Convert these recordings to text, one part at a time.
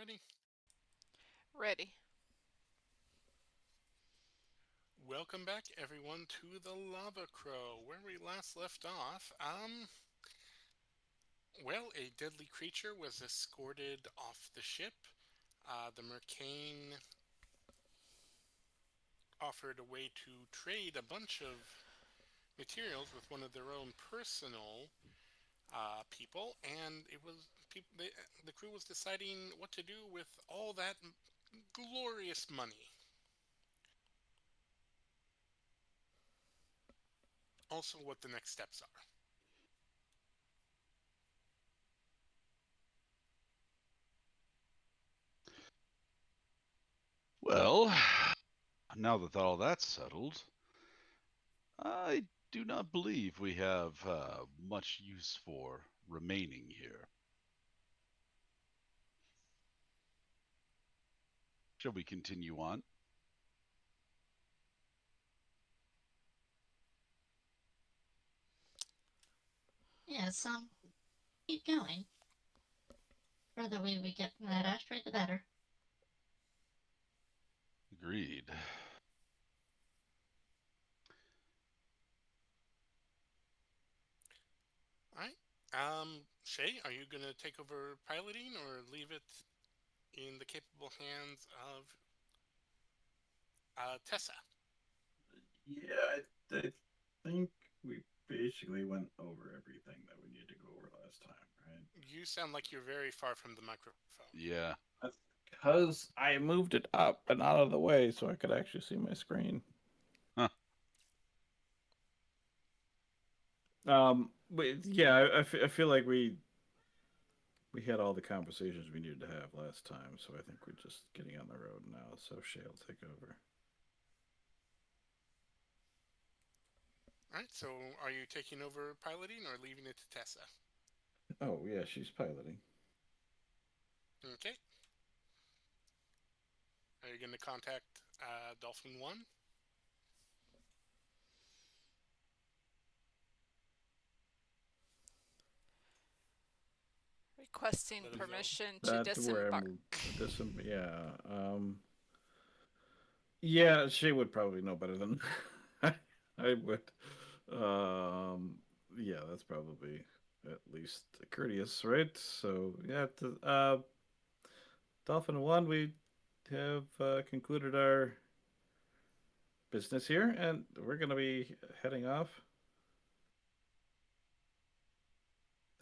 ready? Ready. Welcome back, everyone, to the Lava Crow. Where we last left off, a deadly creature was escorted off the ship. The Mercane offered a way to trade a bunch of materials with one of their own personal people, and the crew was deciding what to do with all that glorious money. Also, what the next steps are. Well, now that all that's settled, I do not believe we have much use for remaining here. Shall we continue on? Yes, keep going. Further away we get from that asteroid, the better. Agreed. All right. Shay, are you going to take over piloting or leave it in the capable hands of Tessa? Yeah, I think we basically went over everything that we needed to go over last time, right? You sound like you're very far from the microphone. Yeah. That's because I moved it up and out of the way so I could actually see my screen. Huh. But yeah, I feel like we had all the conversations we needed to have last time, so I think we're just getting on the road now. So Shay will take over. All right. So, are you taking over piloting or leaving it to Tessa? Oh yeah, she's piloting. Okay. Are you going to contact Dolphin One? Requesting Let him know. permission to That's where disembark. I'm. Yeah. Yeah, she would probably know better than I would. Um, yeah, that's probably at least courteous, right? So, yeah, Dolphin One, we have concluded our business here, and we're going to be heading off.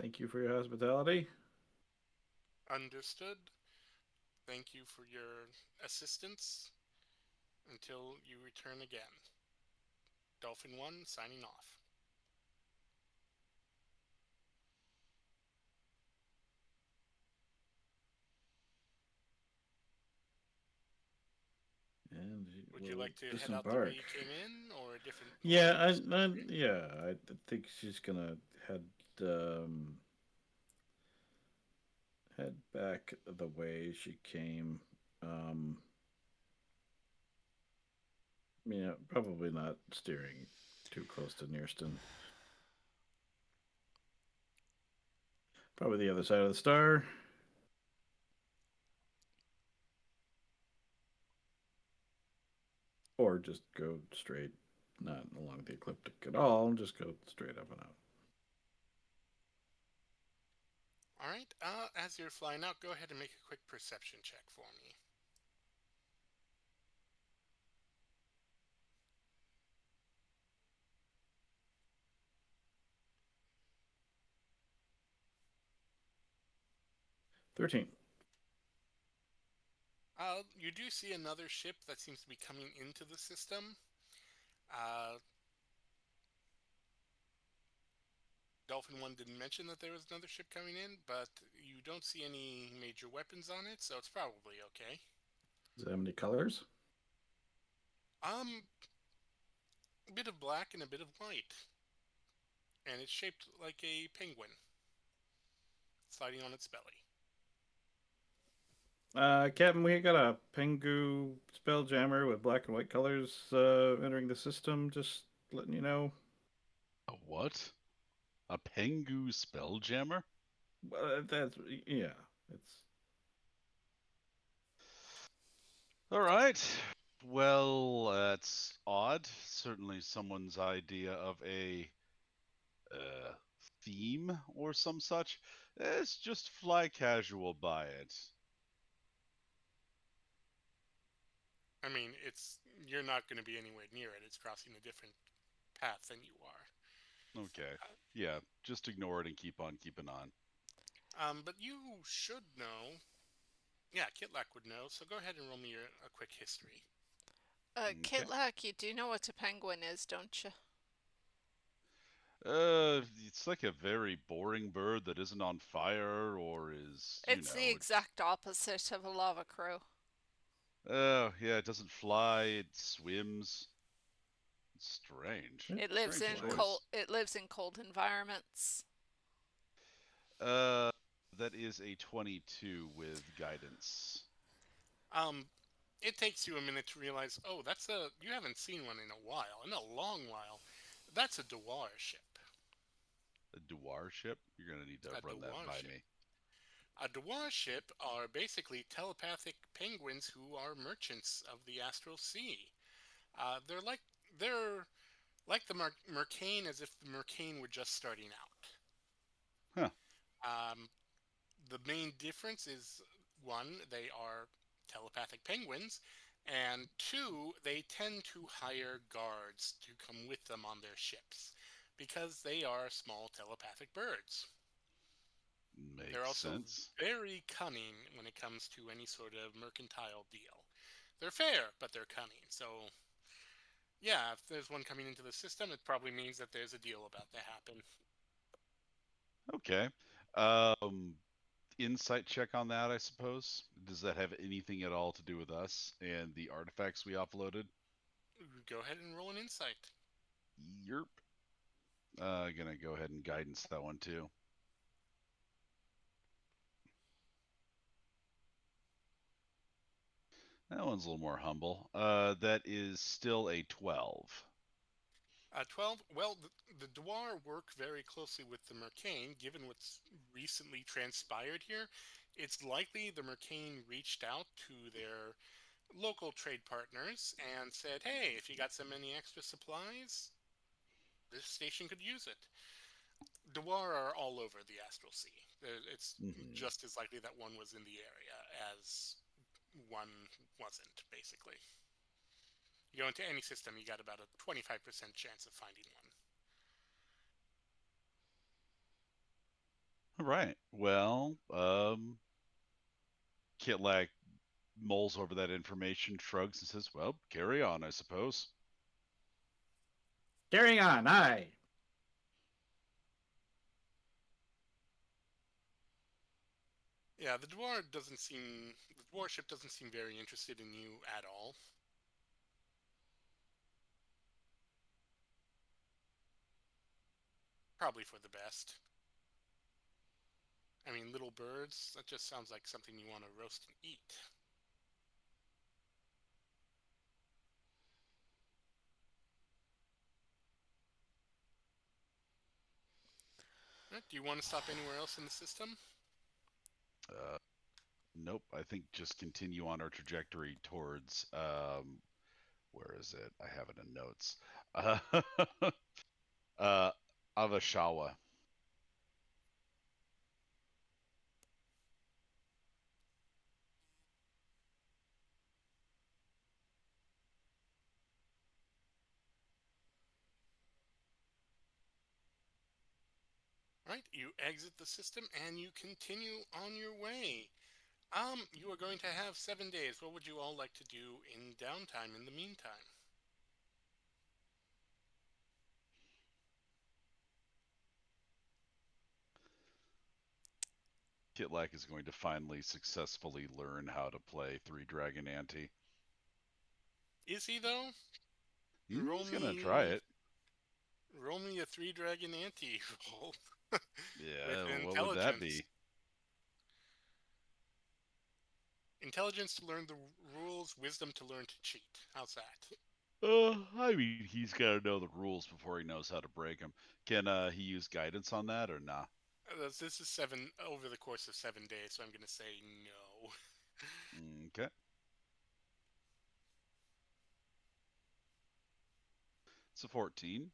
Thank you for your hospitality. Understood. Thank you for your assistance until you return again. Dolphin One signing off. And Would you we'll like to head out the way you disembark. came in, or a different Yeah, line of story? yeah, I think she's gonna um, head back the way she came. Um, Yeah, probably not steering too close to Nearston. Probably the other side of the star, or just go straight, not along the ecliptic at all, just go straight up and out. All right. As you're flying out, go ahead and make a quick perception check for me. 13. You do see another ship that seems to be coming into the system. Uh, Dolphin One didn't mention that there was another ship coming in, but you don't see any major weapons on it, so it's probably okay. Does it have any colors? Um, a bit of black and a bit of white, and it's shaped like a penguin sliding on its belly. Captain, we got a Pengu Spelljammer with black and white colors entering the system. Just letting you know. A what? A Pengu spelljammer? That's yeah. It's All right. Well, that's odd. Certainly someone's idea of a uh, theme or some such. Let's just fly casual by it. I mean, you're not going to be anywhere near it. It's crossing a different path than you are. Okay. Yeah, just ignore it and keep on keeping on. But you should know. Yeah, Kitlak would know. So go ahead and roll me a quick history. Okay. Kitlak, you do know what a penguin is, don't you? It's like a very boring bird that isn't on fire or is, It's the exact opposite of a lava crow. Oh, yeah, it doesn't fly, it swims. It's strange. It lives Strange in choice. cold environments. Uh, that is a 22 with guidance. It takes you a minute to realize, oh, you haven't seen one in a while, in a long while. That's a Dwar ship. A Dwar ship? You're gonna need to A run that Dwar by ship. me. A Dwar ship are basically telepathic penguins who are merchants of the astral sea. They're like the Mercane, as if the Mercane were just starting out. Huh. The main difference is, one, they are telepathic penguins, and two, they tend to hire guards to come with them on their ships because they are small telepathic birds. They're Makes also sense. very cunning when it comes to any sort of mercantile deal. They're fair, but they're cunning. So, yeah, if there's one coming into the system, it probably means that there's a deal about to happen. Okay. Insight check on that, I suppose. Does that have anything at all to do with us and the artifacts we offloaded? Go ahead and roll an insight. Yerp. Gonna go ahead and guidance that one too. That one's a little more humble. That is still a 12. 12. Well, the Dwar work very closely with the Mercane. Given what's recently transpired here, it's likely the Mercane reached out to their local trade partners and said, hey, if you got so many extra supplies, this station could use it. Dwar are all over the Astral Sea. It's just as likely that one was in the area as one wasn't, basically. You go into any system, you got about a 25% chance of finding one. All right. Well, Kitlak mulls over that information, shrugs, and says, well, carry on, I suppose. Carrying on, aye. Yeah, the Dwar ship doesn't seem very interested in you at all. Probably for the best. I mean, little birds, that just sounds like something you want to roast and eat. Right, do you want to stop anywhere else in the system? Nope. I think just continue on our trajectory towards, where is it? I have it in notes. Avashawa. Right, you exit the system and you continue on your way. You are going to have 7 days. What would you all like to do in downtime in the meantime? Kitlak is going to finally successfully learn how to play Three Dragon Ante. Is he, though? He's gonna try it. Roll me a Three Dragon Ante roll. Yeah, what would that be? Intelligence to learn the rules, wisdom to learn to cheat. How's that? I mean, he's got to know the rules before he knows how to break them. Can he use guidance on that or nah? This is over the course of 7 days, so I'm going to say no. Okay. It's a 14.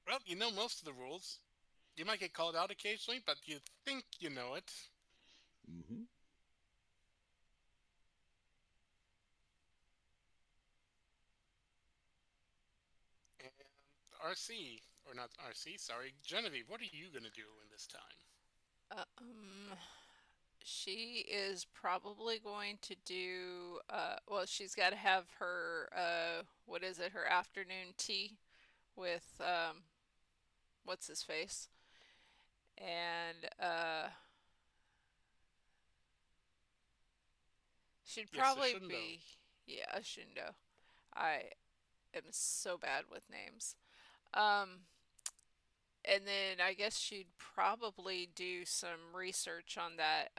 Well, you know most of the rules. You might get called out occasionally, but you think you know it. Mm-hmm. And RC, or not RC, sorry, Genevieve, what are you going to do in this time? Um, she is probably going to do, well, she's got to have her, what is it, her afternoon tea with, what's his face? And, she'd Yes, probably Ashundo. be, yeah, Shundo. I am so bad with names. Um, and then I guess she'd probably do some research on that,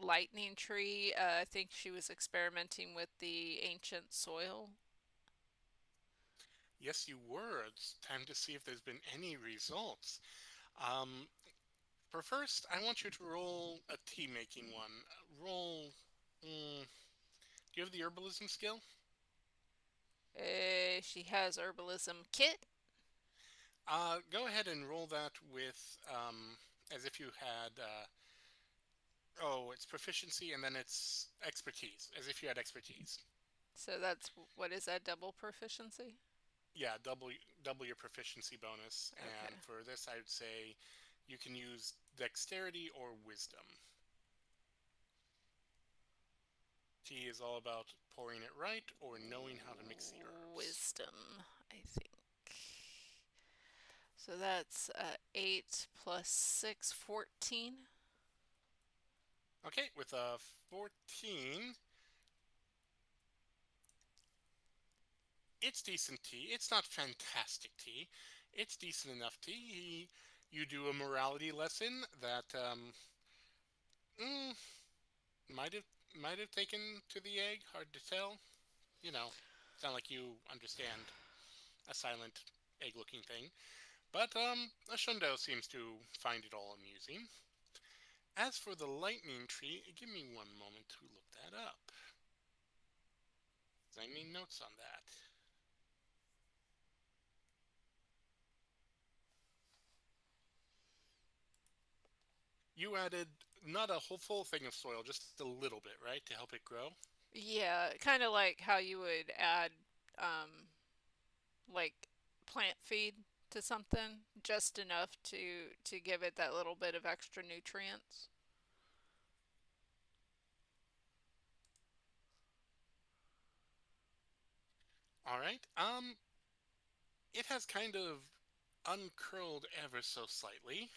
lightning tree. I think she was experimenting with the ancient soil. Yes, you were. It's time to see if there's been any results. Um, for first, I want you to roll a tea making one. Roll. Do you have the herbalism skill? She has herbalism kit. Go ahead and roll that with as if you had. Oh, it's proficiency and then it's expertise, as if you had expertise. So that's what is that double proficiency? Yeah, double your proficiency bonus. Okay. And for this, I would say you can use dexterity or wisdom. Tea is all about pouring it right or knowing how to mix the herbs. Wisdom, I think. So that's 8 plus 6, 14. Okay, with a 14, it's decent tea. It's not fantastic tea. It's decent enough tea. You do a morality lesson that mm, might have might have taken to the egg. Hard to tell. You know, sound like you understand a silent egg-looking thing. But Ashundo seems to find it all amusing. As for the lightning tree, give me one moment to look that up. I need notes on that. You added not a whole full thing of soil, just a little bit, right, to help it grow? Yeah, kind of like how you would add um, like plant feed to something, just enough to give it that little bit of extra nutrients. All right. It has kind of uncurled ever so slightly,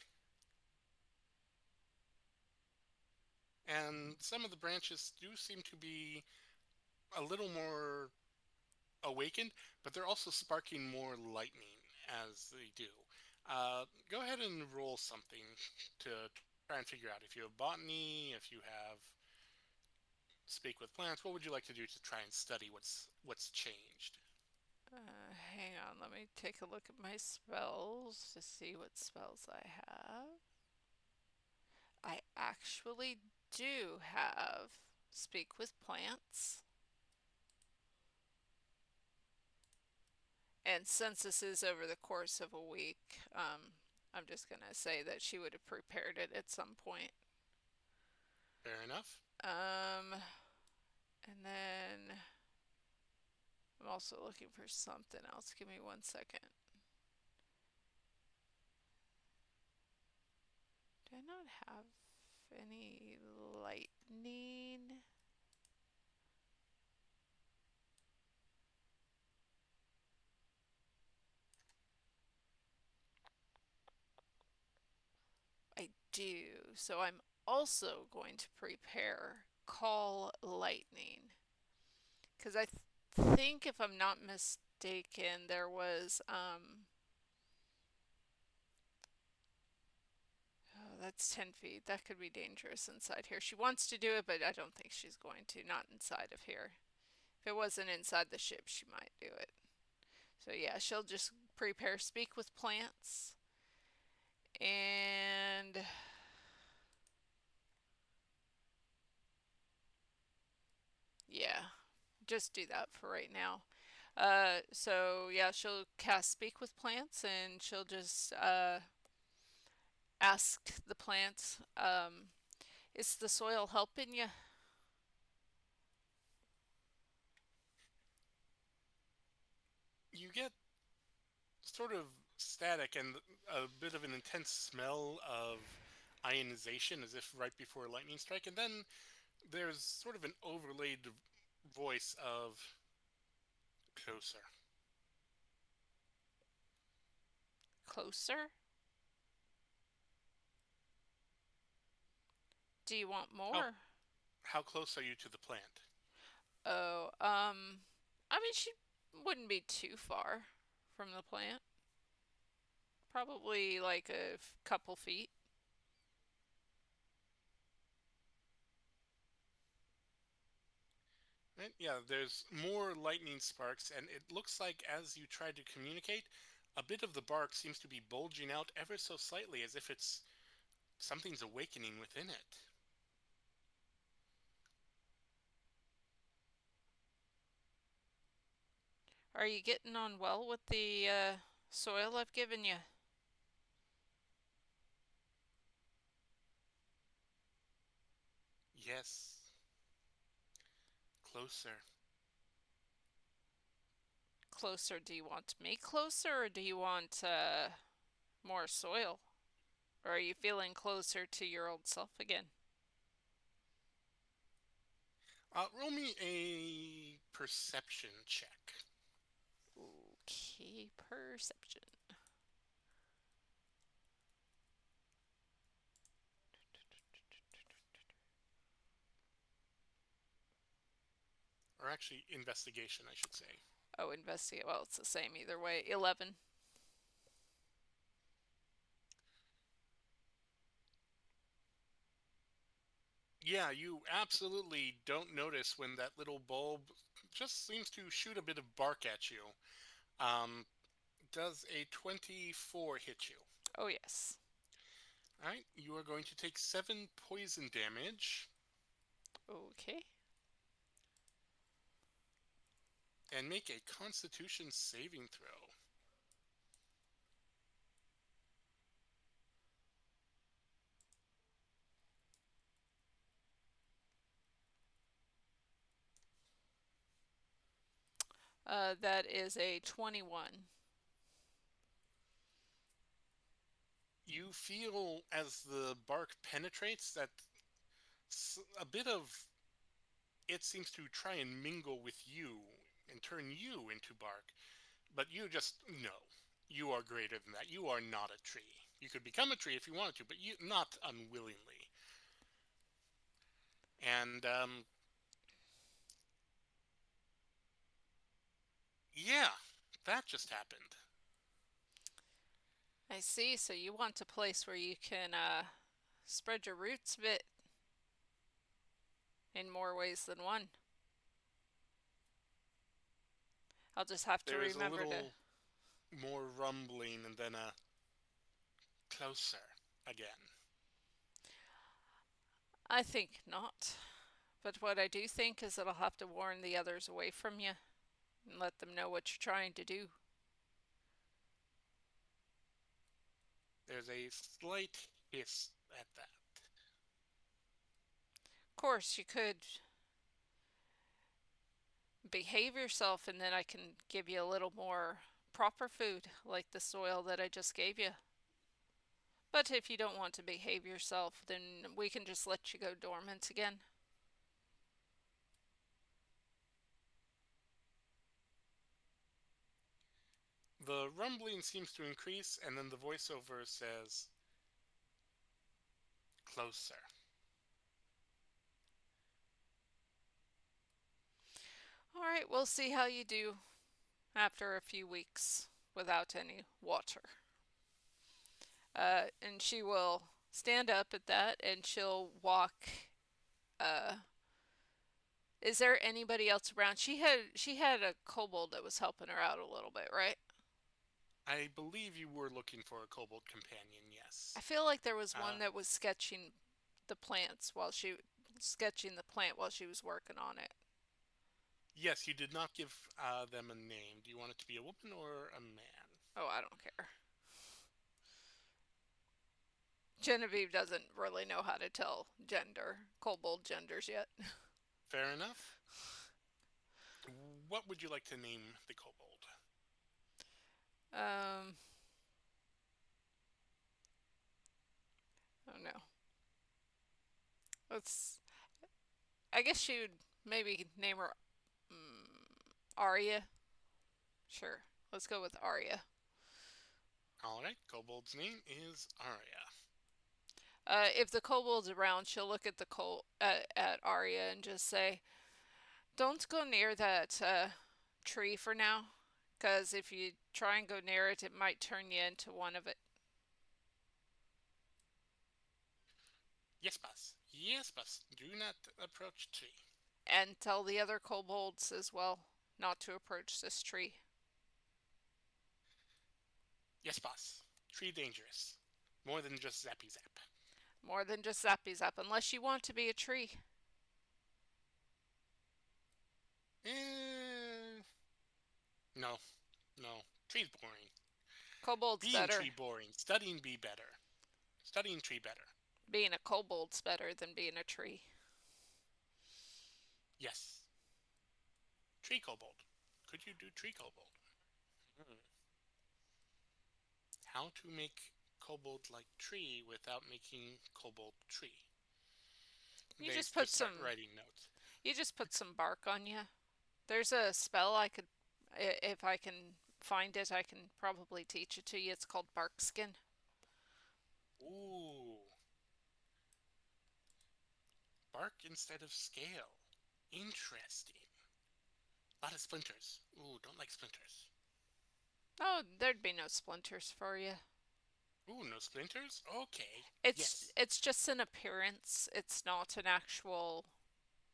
and some of the branches do seem to be a little more awakened, but they're also sparking more lightning as they do. Go ahead and roll something to try and figure out if you have botany, if you have speak with plants. What would you like to do to try and study what's changed? Hang on, let me take a look at my spells to see what spells I have. I actually do have Speak with Plants. And since this is over the course of a week, I'm just going to say that she would have prepared it at some point. Fair enough. And then I'm also looking for something else. Give me 1 second. Do I not have any lightning? I do. So I'm also going to prepare Call Lightning. Because I think, if I'm not mistaken, there was, oh, that's 10 feet. That could be dangerous inside here. She wants to do it, but I don't think she's going to. Not inside of here. If it wasn't inside the ship, she might do it. So yeah, she'll just prepare Speak with Plants. And yeah, just do that for right now. So yeah, she'll cast Speak with Plants, and she'll just ask the plants, is the soil helping you? You get sort of static and a bit of an intense smell of ionization as if right before a lightning strike, and then there's sort of an overlaid voice of closer. Closer? Do you want How more? how close are you to the plant? Oh, I mean, she wouldn't be too far from the plant. Probably like a couple feet. Right? Yeah, there's more lightning sparks, and it looks like as you try to communicate, a bit of the bark seems to be bulging out ever so slightly, as if it's something's awakening within it. Are you getting on well with the soil I've given you? Yes, closer. Closer. Do you want me closer, or do you want more soil? Or are you feeling closer to your old self again? Roll me a perception check. Okay, perception. Or actually, investigation, I should say. Oh, investigate. Well, it's the same either way. 11. Yeah, you absolutely don't notice when that little bulb just seems to shoot a bit of bark at you. Um, does a 24 hit you? Oh, yes. Alright, you are going to take 7 poison damage Okay. and make a constitution saving throw. That is a 21. You feel as the bark penetrates that a bit of it seems to try and mingle with you and turn you into bark. But you just know you are greater than that. You are not a tree. You could become a tree if you wanted to, but you not unwillingly. And yeah, that just happened. I see. So you want a place where you can spread your roots a bit in more ways than one. I'll just have to There's a remember to. little more rumbling and then a closer again. I think not. But what I do think is that I'll have to warn the others away from you and let them know what you're trying to do. There's a slight hiss at that. Of course, you could behave yourself and then I can give you a little more proper food, like the soil that I just gave you. But if you don't want to behave yourself, then we can just let you go dormant again. The rumbling seems to increase, and then the voiceover says, closer. Alright, we'll see how you do after a few weeks without any water. And she will stand up at that and she'll walk. Is there anybody else around? She had a kobold that was helping her out a little bit, right? I believe you were looking for a kobold companion, yes. I feel like there was one that was sketching the plant while she was working on it. Yes, you did not give them a name. Do you want it to be a woman or a man? Oh, I don't care. Genevieve doesn't really know how to tell kobold genders yet. Fair enough. What would you like to name the kobold? Um, oh no. Let's. I guess she would maybe name her Arya. Sure. Let's go with Arya. All right, kobold's name is Arya. If the kobold's around, she'll look at at Arya and just say, "Don't go near that tree for now, because if you try and go near it, it might turn you into one of it." Yes, boss. Yes, boss. Do not approach tree. And tell the other kobolds as well not to approach this tree. Yes, boss. Tree dangerous. More than just zappy zap. More than just zappy zap, unless you want to be a tree. No. No. Tree's boring. Kobold's Being better. tree boring. Studying be better. Studying tree better. Being a kobold's better than being a tree. Yes. Tree kobold. Could you do tree kobold? How to make kobold like tree without making kobold tree? You They just put start some. writing notes. You just put some bark on you. There's a spell I could, if I can find it, I can probably teach it to you. It's called bark skin. Ooh. Bark instead of scale. Interesting. A lot of splinters. Ooh, don't like splinters. Oh, there'd be no splinters for you. Ooh, no splinters? Okay. It's Yes. it's just an appearance. It's not an actual.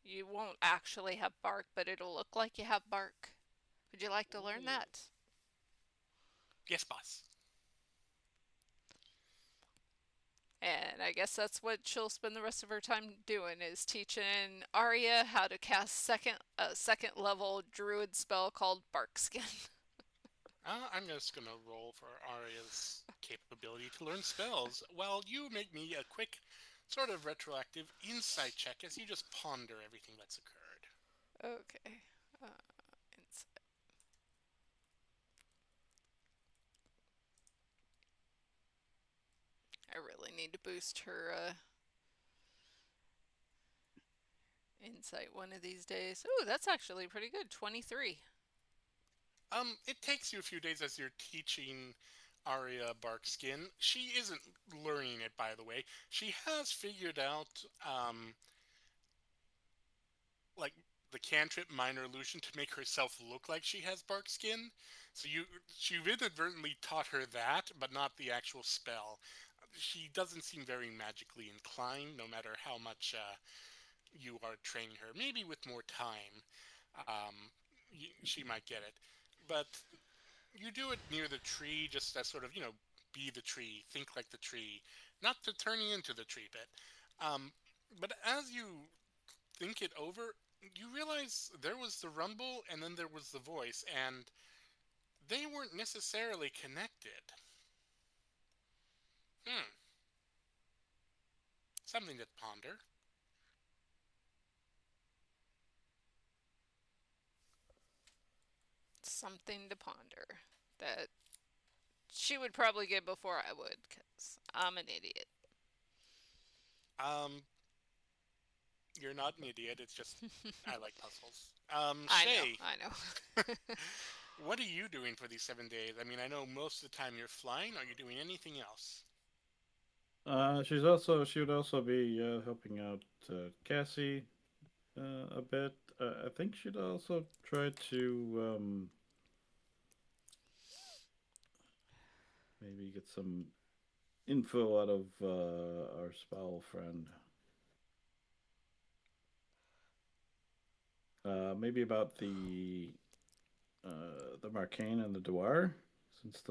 You won't actually have bark, but it'll look like you have bark. Would you like to learn Ooh. that? Yes, boss. And I guess that's what she'll spend the rest of her time doing is teaching Arya how to cast a second level druid spell called bark skin. I'm just gonna roll for Arya's capability to learn spells, while you make me a quick, sort of retroactive insight check as you just ponder everything that's occurred. Okay. Insight. I really need to boost her insight one of these days. Ooh, that's actually pretty good. 23. It takes you a few days as you're teaching Arya Barkskin. She isn't learning it, by the way. She has figured out, like the cantrip minor illusion to make herself look like she has bark skin. So you've inadvertently taught her that, but not the actual spell. She doesn't seem very magically inclined, no matter how much you are training her. Maybe with more time, she might get it. But you do it near the tree, just as sort of be the tree, think like the tree, not to turn you into the tree bit. Um, but as you think it over, you realize there was the rumble and then there was the voice, and they weren't necessarily connected. Hmm. Something to ponder. Something to ponder. That she would probably get before I would, because I'm an idiot. Um, you're not an idiot. It's just I like puzzles. I Shay, know, I know. what are you doing for these 7 days? I mean, I know most of the time you're flying. Are you doing anything else? She would also be helping out Cassie a bit. I think she'd also try to maybe get some info out of our Spell friend. Maybe about the Marcane and the Dwar, since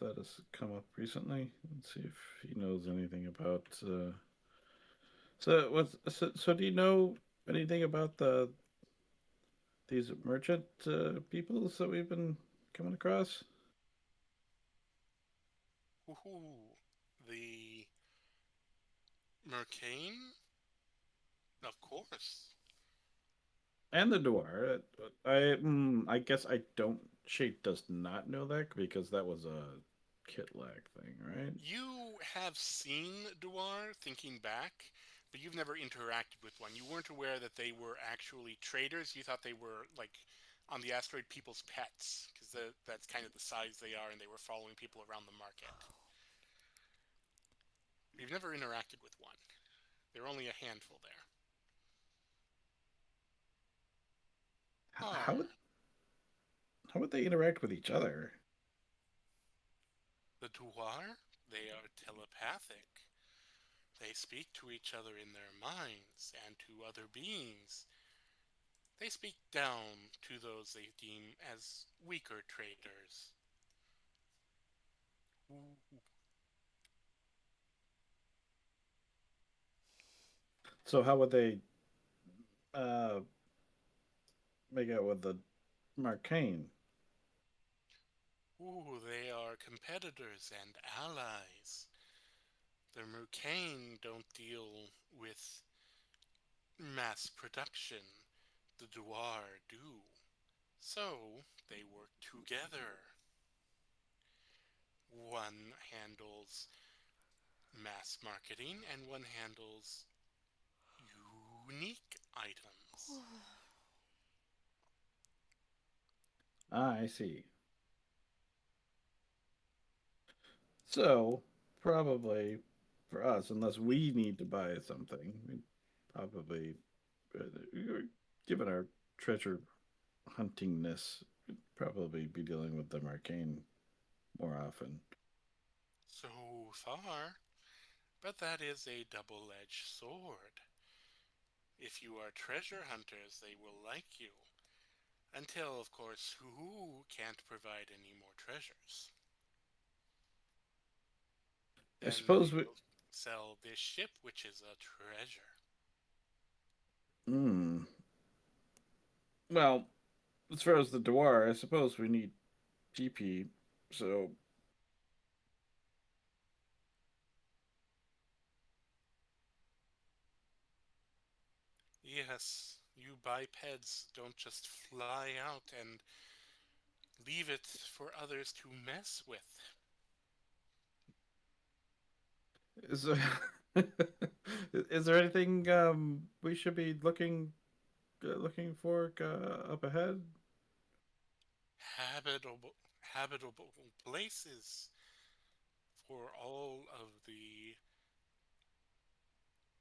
that has come up recently. Let's see if he knows anything about. So do you know anything about these merchant peoples that we've been coming across? Ooh, the Mercane? Of course. And the Dwar. I guess I don't. Shay does not know that because that was a kit lag thing, right? You have seen Duar thinking back, but you've never interacted with one. You weren't aware that they were actually traders. You thought they were like on the asteroid people's pets because that's kind of the size they are, and they were following people around the market. You've never interacted with one. There are only a handful there. How Ah, would they interact with each other? the Duar, they are telepathic. They speak to each other in their minds and to other beings. They speak down to those they deem as weaker traders. So how would they uh, make out with the Marcane? Ooh, they are competitors and allies. The Mercane don't deal with mass production. The Duar do. So they work together. One handles mass marketing and one handles unique items. Ah, I see. So probably for us, unless we need to buy something, we probably, uh, given our treasure huntingness, we'd probably be dealing with the Marcane more often. So far, but that is a double edged sword. If you are treasure hunters, they will like you. Until, of course, who can't provide any more treasures. I Then they suppose we. will sell this ship, which is a treasure. Hmm. Well, as far as the Dwar, I suppose we need GP. So Yes, you bipeds don't just fly out and leave it for others to mess with. is there, is there anything we should be looking for up ahead? Habitable places for all of the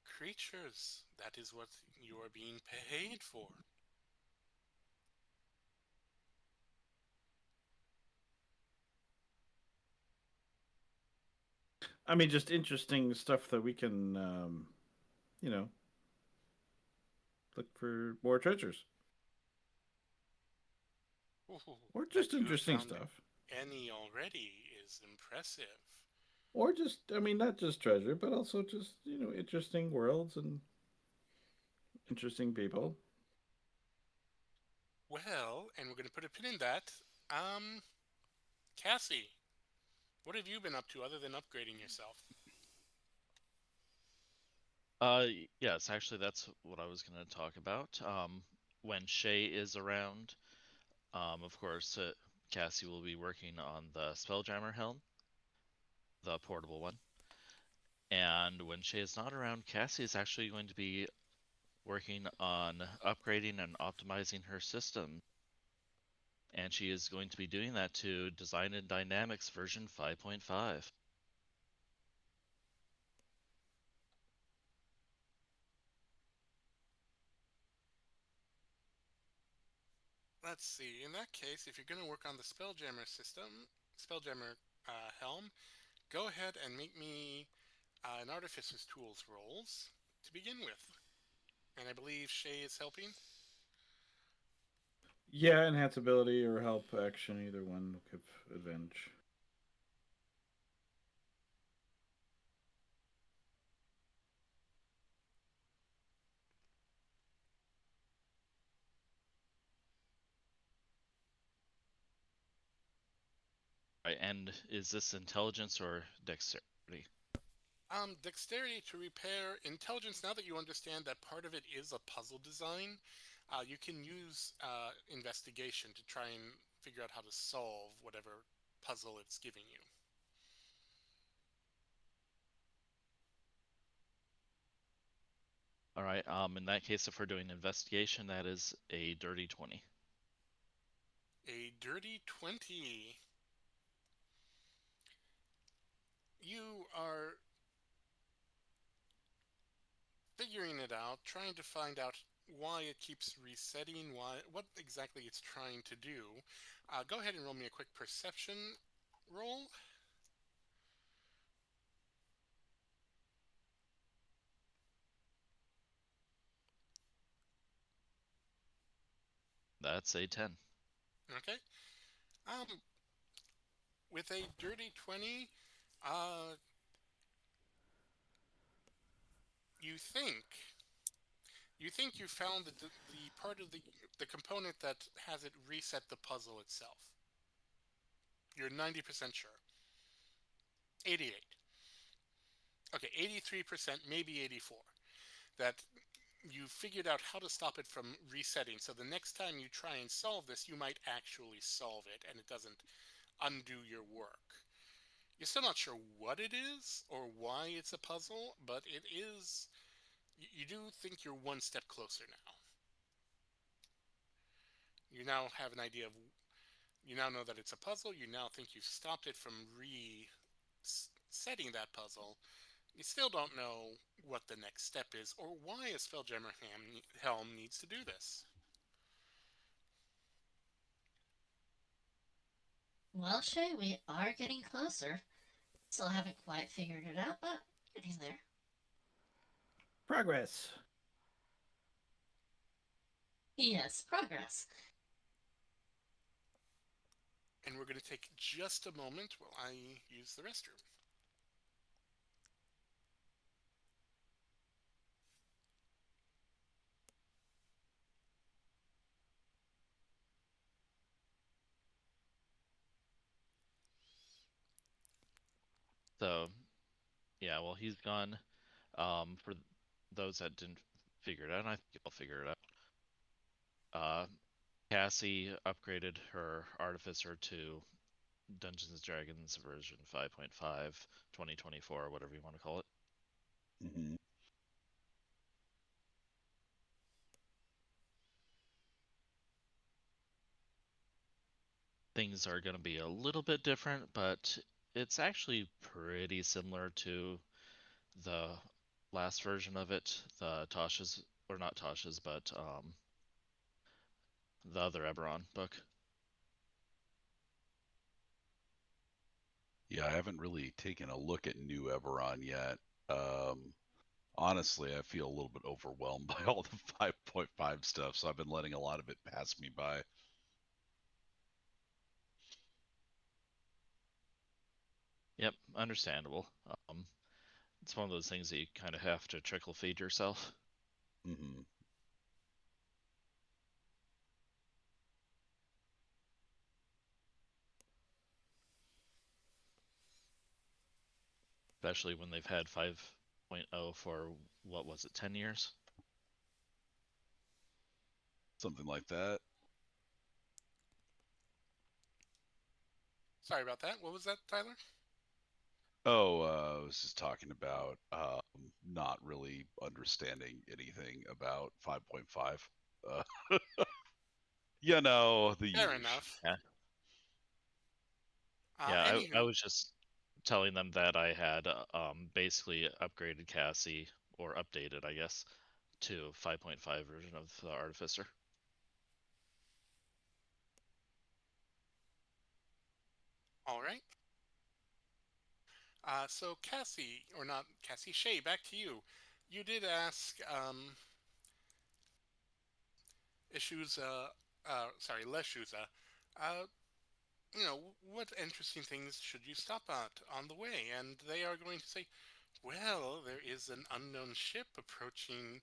creatures. That is what you are being paid for. I mean, just interesting stuff that we can, you know, look for more treasures Ooh, or just that you have interesting found stuff. any already is impressive. Or just, I mean, not just treasure, but also just, interesting worlds and interesting people. Well, and we're going to put a pin in that. Um, Cassie, what have you been up to other than upgrading yourself? Yes, actually, that's what I was going to talk about. When Shay is around, of course, Cassie will be working on the Spelljammer helm, the portable one. And when Shay is not around, Cassie is actually going to be working on upgrading and optimizing her system. And she is going to be doing that to Design and Dynamics version 5.5. Let's see. In that case, if you're going to work on the Spelljammer system, Spelljammer helm, go ahead and make me an Artificer's Tools rolls to begin with. And I believe Shay is helping. Yeah, enhance ability or help action, either one will give advantage. Right, and is this intelligence or dexterity? Dexterity to repair. Intelligence, now that you understand that part of it is a puzzle design, you can use investigation to try and figure out how to solve whatever puzzle it's giving you. All right. In that case, if we're doing investigation, that is a dirty 20. A dirty 20. You are figuring it out, trying to find out why it keeps resetting, what exactly it's trying to do. Go ahead and roll me a quick perception roll. That's a 10. Okay. Um, with a dirty 20, uh, you think you found the part of the component that has it reset the puzzle itself. You're 90% sure. 88. Okay, 83%, maybe 84. That you figured out how to stop it from resetting. So the next time you try and solve this, you might actually solve it and it doesn't undo your work. You're still not sure what it is or why it's a puzzle, but it is. You do think you're one step closer now. You now have an idea of. You now know that it's a puzzle. You now think you've stopped it from resetting that puzzle. You still don't know what the next step is or why a Spelljammer Helm needs to do this. Well, Shay, we are getting closer. Still haven't quite figured it out, but getting there. Progress. Yes, progress. And we're going to take just a moment while I use the restroom. So, yeah, well, he's gone. For those that didn't figure it out, and I think I'll figure it out. Cassie upgraded her Artificer to Dungeons and Dragons version 5.5, 2024, whatever you want to call it. Mm-hmm. Things are going to be a little bit different, but it's actually pretty similar to the last version of it, the Tasha's, or not Tasha's, but the other Eberron book. Yeah, I haven't really taken a look at New Eberron yet. Honestly, I feel a little bit overwhelmed by all the 5.5 stuff, so I've been letting a lot of it pass me by. Yep, understandable. It's one of those things that you kind of have to trickle feed yourself. Mm-hmm. Especially when they've had 5.0 for, what was it, 10 years? Something like that. Sorry about that. What was that, Tyler? Oh, I was just talking about not really understanding anything about 5.5. You know, the Fair usual. enough. Yeah. Yeah, Anywho, I was just telling them that I had basically upgraded Cassie, or updated, I guess, to 5.5 version of the Artificer. all right. So Cassie, or not Cassie, Shay, back to you. You did ask Ishuza, sorry, Leshuza, what interesting things should you stop at on the way? And they are going to say, well, there is an unknown ship approaching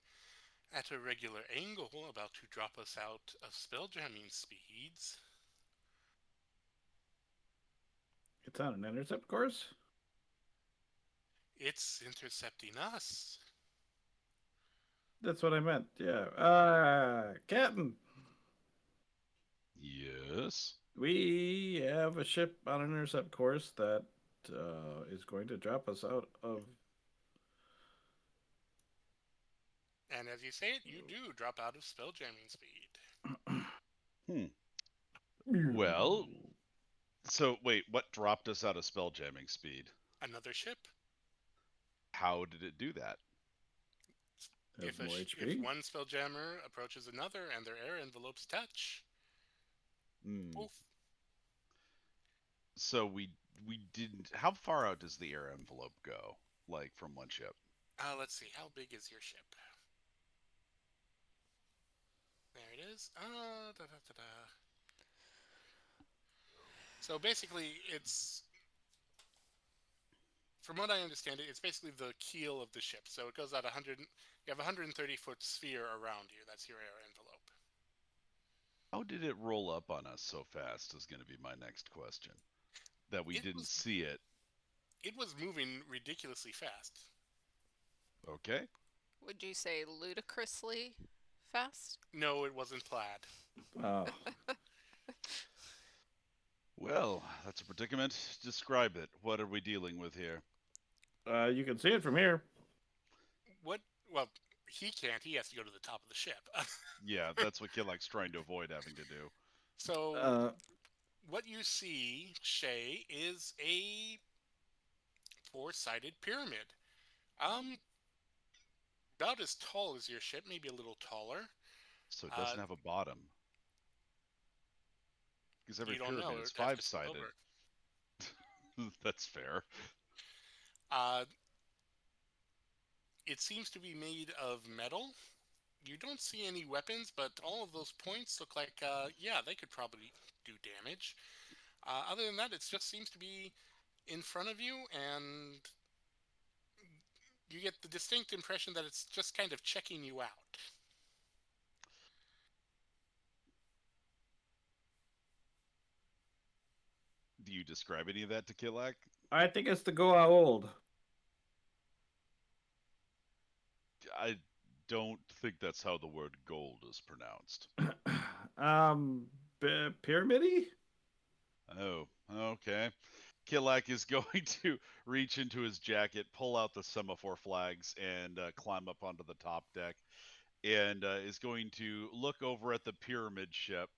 at a regular angle, about to drop us out of spelljamming speeds. It's on an intercept course? It's intercepting us. That's what I meant. Yeah. Captain, Yes. we have a ship on an intercept course that is going to drop us out of. And as you say it, you do drop out of spelljamming speed. Hmm. Well, so wait, what dropped us out of spelljamming speed? Another ship. How did it do that? If, Have more if HP? one spelljammer approaches another and their air envelopes touch, Hmm. poof. So we didn't. How far out does the air envelope go? Like from one ship? Let's see. How big is your ship? There it is. So basically, it's, from what I understand it, it's basically the keel of the ship. So it goes out 100. You have a 130-foot sphere around you. That's your air envelope. How did it roll up on us so fast? Is going to be my next question. That we didn't see it. It was moving ridiculously fast. Okay. Would you say ludicrously fast? No, it wasn't plaid. Oh. Well, that's a predicament. Describe it. What are we dealing with here? You can see it from here. What? Well, he can't. He has to go to the top of the ship. Yeah, that's what Kilak's trying to avoid having to do. So, what you see, Shay, is a four-sided pyramid. About as tall as your ship, maybe a little taller. So it doesn't have a bottom. Because every You don't know. pyramid is It'd have to tip five-sided. over. That's fair. It seems to be made of metal. You don't see any weapons, but all of those points look like, yeah, they could probably do damage. Other than that, it just seems to be in front of you, and you get the distinct impression that it's just kind of checking you out. Do you describe any of that to Kilak? I think it's the Goa old. I don't think that's how the word gold is pronounced. Pyramidy? Oh, okay. Kilak is going to reach into his jacket, pull out the semaphore flags, and climb up onto the top deck, and is going to look over at the pyramid ship.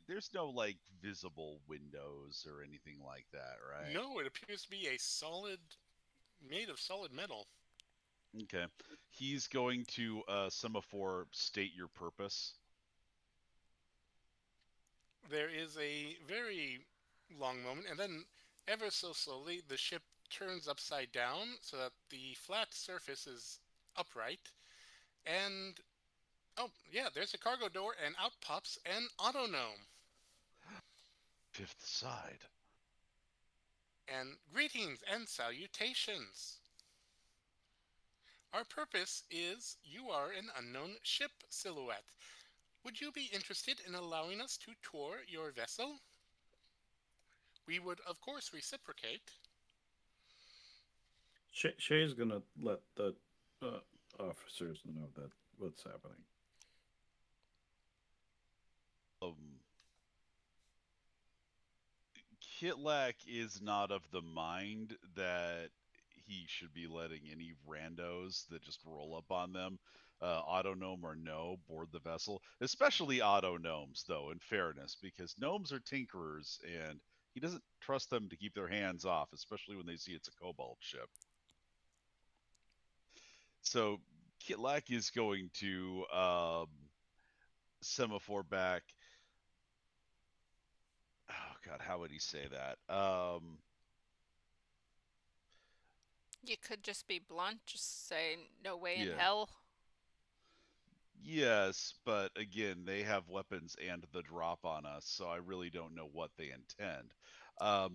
There's no like visible windows or anything like that, right? No, it appears to be made of solid metal. Okay. He's going to semaphore state your purpose. There is a very long moment, and then ever so slowly the ship turns upside down so that the flat surface is upright, and oh yeah, there's a cargo door, and out pops an auto gnome. Fifth side. And greetings and salutations. Our purpose is you are an unknown ship silhouette. Would you be interested in allowing us to tour your vessel? We would, of course, reciprocate. Shay's gonna let the officers know that what's happening. Kitlak is not of the mind that he should be letting any randos that just roll up on them, auto gnome or no, board the vessel. Especially auto gnomes, though, in fairness, because gnomes are tinkerers, and he doesn't trust them to keep their hands off, especially when they see it's a kobold ship. So Kitlak is going to semaphore back. Oh God, how would he say that? You could just be blunt, just say no way in Yeah. hell. Yes, but again, they have weapons and the drop on us, so I really don't know what they intend.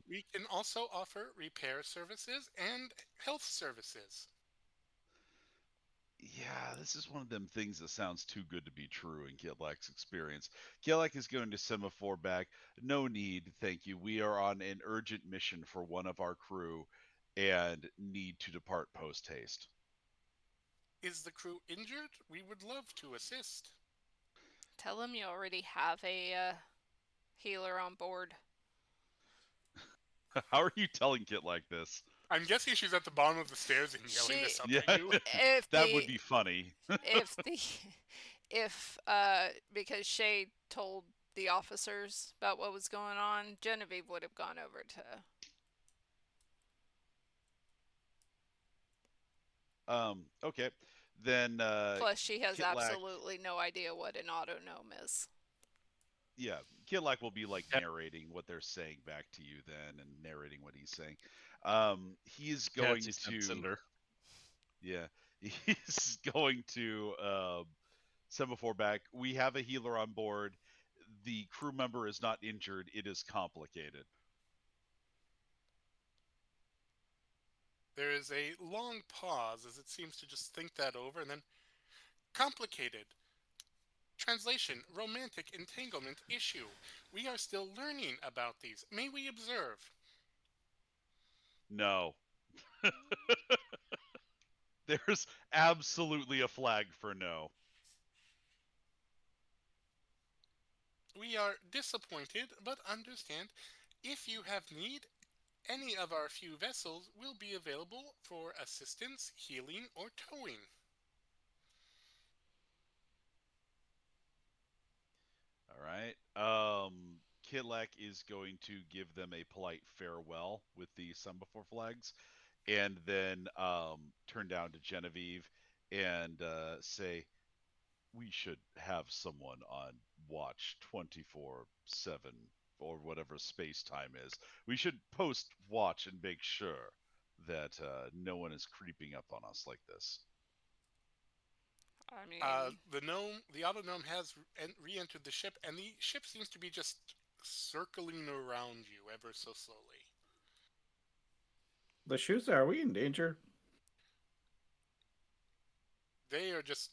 We can also offer repair services and health services. Yeah, this is one of them things that sounds too good to be true in Kitlak's experience. Kitlak is going to semaphore back. No need, thank you. We are on an urgent mission for one of our crew and need to depart post haste. Is the crew injured? We would love to assist. Tell him you already have a healer on board. How are you telling Kitlak this? I'm guessing she's at the bottom of the stairs and yelling She- this up Yeah, at you. If that would be funny. if the if because Shay told the officers about what was going on, Genevieve would have gone over to. Okay. Then Plus, she has Kitlak, absolutely no idea what an autonome is. yeah, Kitlak will be like Yeah. narrating what they're saying back to you then and narrating what he's saying. He's going Cassie to Cinder. Yeah, he's going to semaphore back. We have a healer on board. The crew member is not injured. It is complicated. There is a long pause as it seems to just think that over, and then complicated. Translation, romantic entanglement issue. We are still learning about these. May we observe? No. There's absolutely a flag for no. We are disappointed, but understand if you have need, any of our few vessels will be available for assistance, healing, or towing. All right. Kitlak is going to give them a polite farewell with the semaphore flags, and then turn down to Genevieve and say, "We should have someone on watch 24/7 or whatever space time is. We should post watch and make sure that no one is creeping up on us like this." I mean, The autonome has re-entered the ship, and the ship seems to be just circling around you ever so slowly. The shoes, are we in danger? They are just.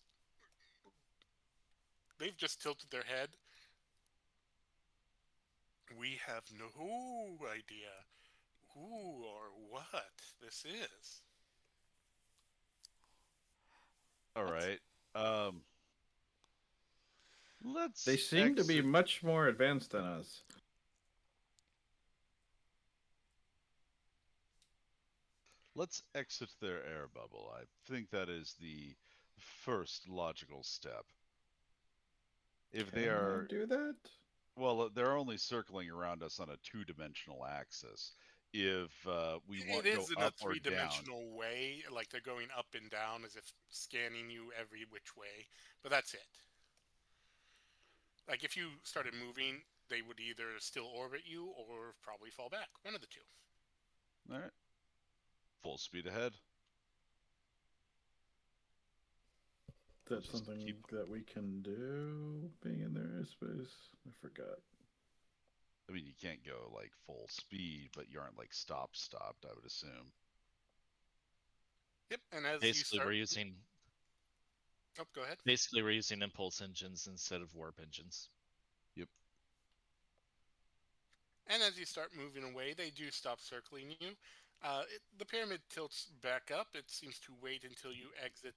They've just tilted their head. We have no idea who or what this is. All What's- right. Let's. They seem to be exit- much more advanced than us. Let's exit their air bubble. I think that is the first logical step. If they Can I are, do that? well, they're only circling around us on a two-dimensional axis. If we It want to go is in a up or down, three-dimensional way, like they're going up and down as if scanning you every which way, but that's it. Like if you started moving, they would either still orbit you or probably fall back. One of the two. all right, full speed ahead. That's Just something keep- that we can do, being in their airspace. I forgot. I mean, you can't go like full speed, but you aren't like stopped. I would assume. Yep, and as Basically, you start... we're using Oh, go ahead. impulse engines instead of warp engines. Yep. And as you start moving away, they do stop circling you. The pyramid tilts back up. It seems to wait until you exit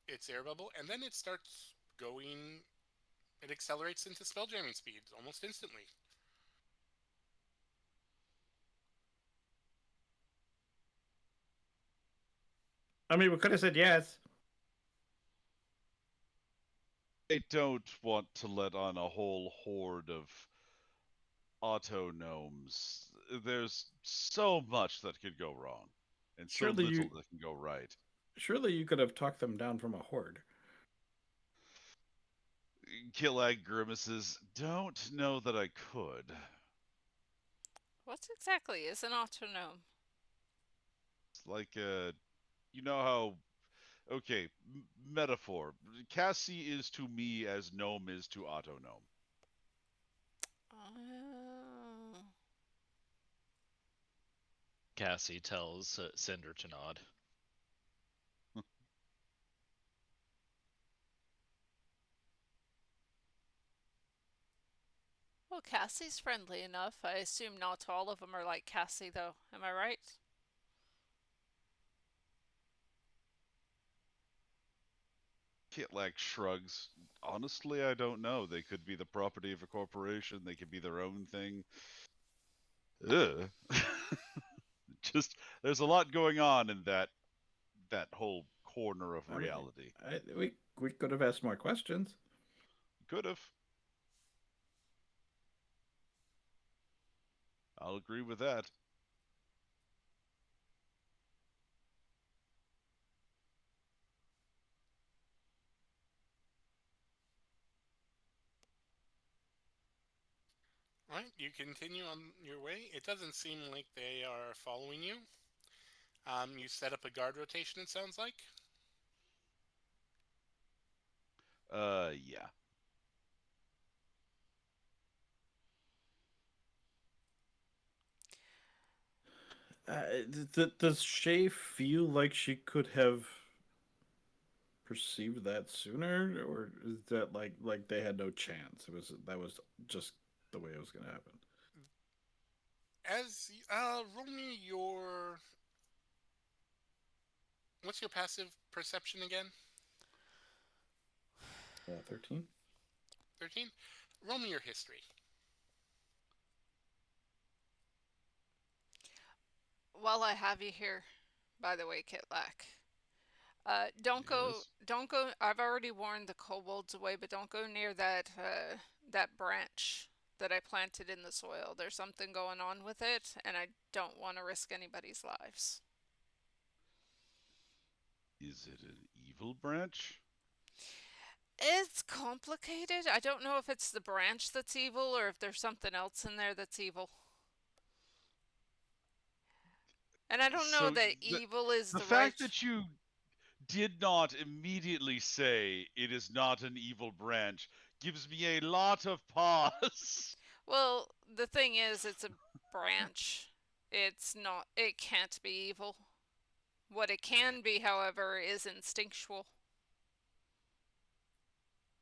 its air bubble, and then it starts going. It accelerates into spelljamming speed almost instantly. I mean, we could have said yes. I don't want to let on a whole horde of autonomes. There's so much that could go wrong, and so Surely little you- that can go right. Surely you could have talked them down from a horde. Killag grimaces. Don't know that I could. what exactly is an autonome? It's like you know how. Okay, metaphor. Cassie is to me as gnome is to autonome. Oh. Cassie tells Cinder to nod. Well, Cassie's friendly enough. I assume not all of them are like Cassie, though. Am I right? Kitlak shrugs. Honestly, I don't know. They could be the property of a corporation. They could be their own thing. Ugh. Just there's a lot going on in that whole corner of I mean, reality. we could have asked more questions. Could have. I'll agree with that. Right, you continue on your way. It doesn't seem like they are following you. You set up a guard rotation, it sounds like. Yeah. Does Shay feel like she could have perceived that sooner, or is that like they had no chance? That was just the way it was going to happen. As roll me your what's your passive perception again? 13. 13. Roll me your history. While I have you here, by the way, Kitlak, Yes. don't go. I've already warned the kobolds away, but don't go near that branch that I planted in the soil. There's something going on with it, and I don't want to risk anybody's lives. Is it an evil branch? It's complicated. I don't know if it's the branch that's evil or if there's something else in there that's evil. And I don't know So that evil is the the fact right. that you did not immediately say it is not an evil branch gives me a lot of pause. Well, the thing is, it's a branch. It's not. It can't be evil. What it can be, however, is instinctual.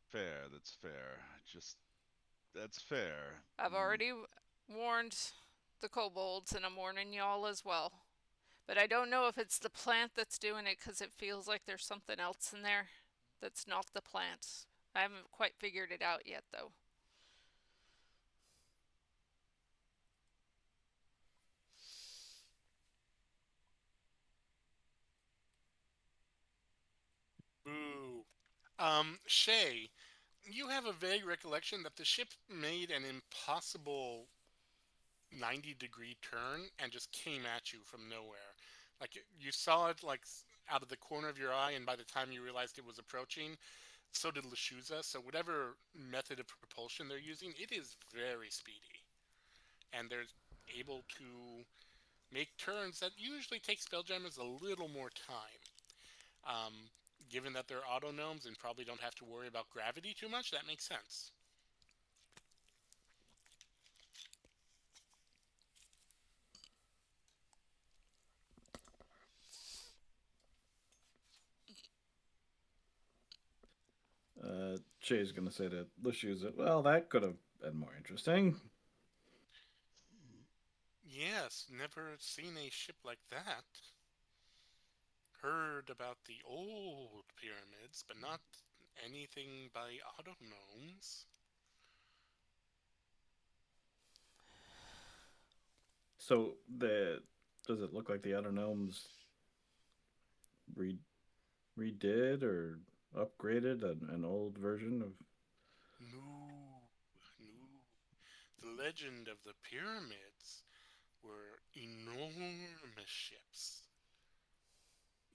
Fair, that's fair. Just that's fair. I've already warned the kobolds, and I'm warning y'all as well. But I don't know if it's the plant that's doing it because it feels like there's something else in there that's not the plant. I haven't quite figured it out yet, though. Boo. Shay, you have a vague recollection that the ship made an impossible 90-degree turn and just came at you from nowhere. Like you saw it like out of the corner of your eye, and by the time you realized it was approaching, so did Lashuza. So whatever method of propulsion they're using, it is very speedy, and they're able to make turns that usually take Spelljammers a little more time. Um, Given that they're auto gnomes and probably don't have to worry about gravity too much, that makes sense. Shay's going to say to Lushu's that, well, that could have been more interesting. Yes, never seen a ship like that. Heard about the old pyramids, but not anything by auto gnomes. So does it look like the other gnomes redid or upgraded an old version of? No, no. The legend of the pyramids were enormous ships,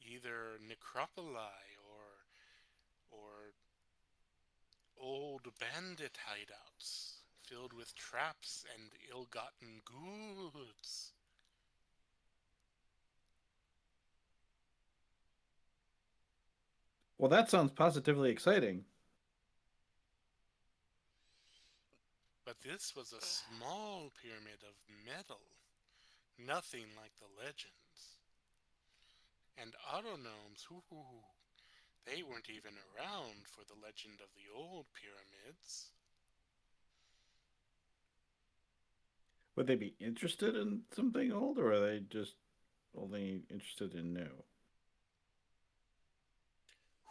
either necropoli or old bandit hideouts filled with traps and ill-gotten goods. Well, that sounds positively exciting. But this was a small pyramid of metal, nothing like the legends. And autognomes, they weren't even around for the legend of the old pyramids. would they be interested in something old, or are they just only interested in new?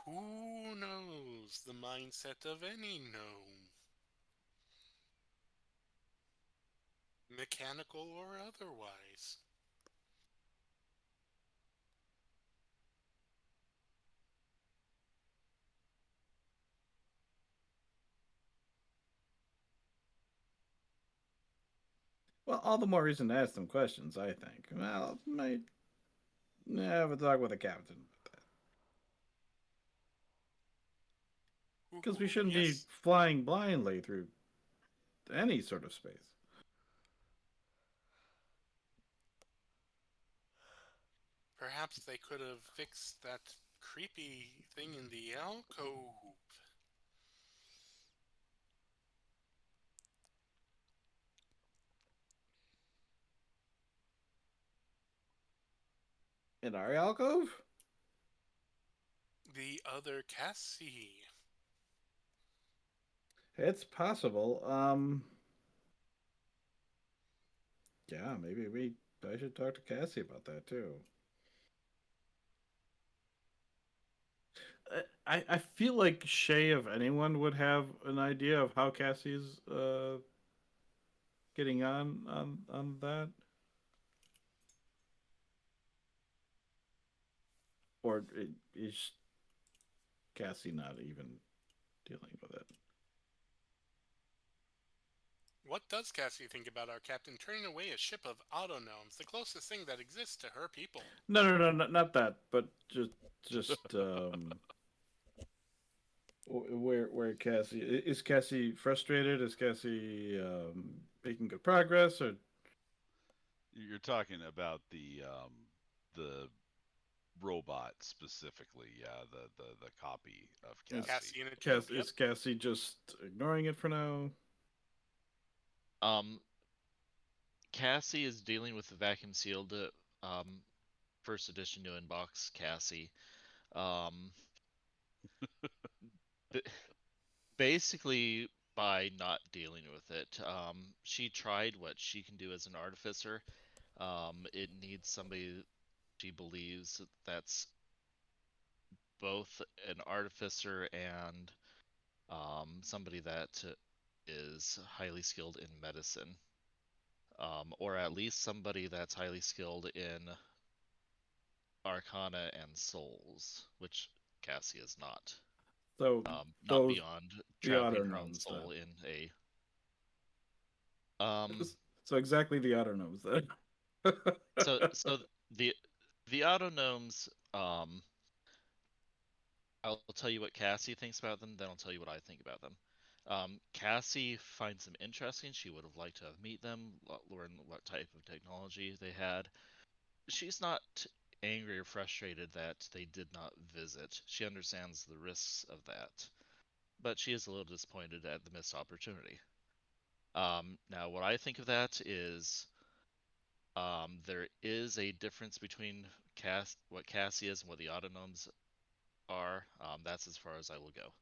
Who knows the mindset of any gnome? Mechanical or otherwise. Well, all the more reason to ask them questions, I think. Well, might have a talk with the captain about that. Because we Ooh, shouldn't be yes. flying blindly through any sort of space. Perhaps they could have fixed that creepy thing in the alcove. In our alcove? The other Cassie. It's possible. Yeah, I should talk to Cassie about that too. I feel like Shay, if anyone, would have an idea of how Cassie's getting on that. Or is Cassie not even dealing with it? What does Cassie think about our captain turning away a ship of autognomes, the closest thing that exists to her people? No, not that, but just where Cassie is Cassie frustrated? Is Cassie making good progress, or You're talking about the robot specifically, yeah, the copy of is Cassie Cassie. in a tube, yep. Is Cassie just ignoring it for now? Cassie is dealing with the vacuum sealed first edition new inbox Cassie. Um, basically by not dealing with it. She tried what she can do as an artificer. It needs somebody she believes that's both an artificer and somebody that is highly skilled in medicine, or at least somebody that's highly skilled in Arcana and Souls, which Cassie is not. So Not those beyond the traveling her own autonomes soul then. in a um So exactly the autonomes then. so the autognomes, I'll tell you what Cassie thinks about them, then I'll tell you what I think about them. Cassie finds them interesting. She would have liked to have meet them, learn what type of technology they had. She's not angry or frustrated that they did not visit. She understands the risks of that, but she is a little disappointed at the missed opportunity. Now, what I think of that is there is a difference between what Cassie is and what the autognomes are. That's as far as I will go.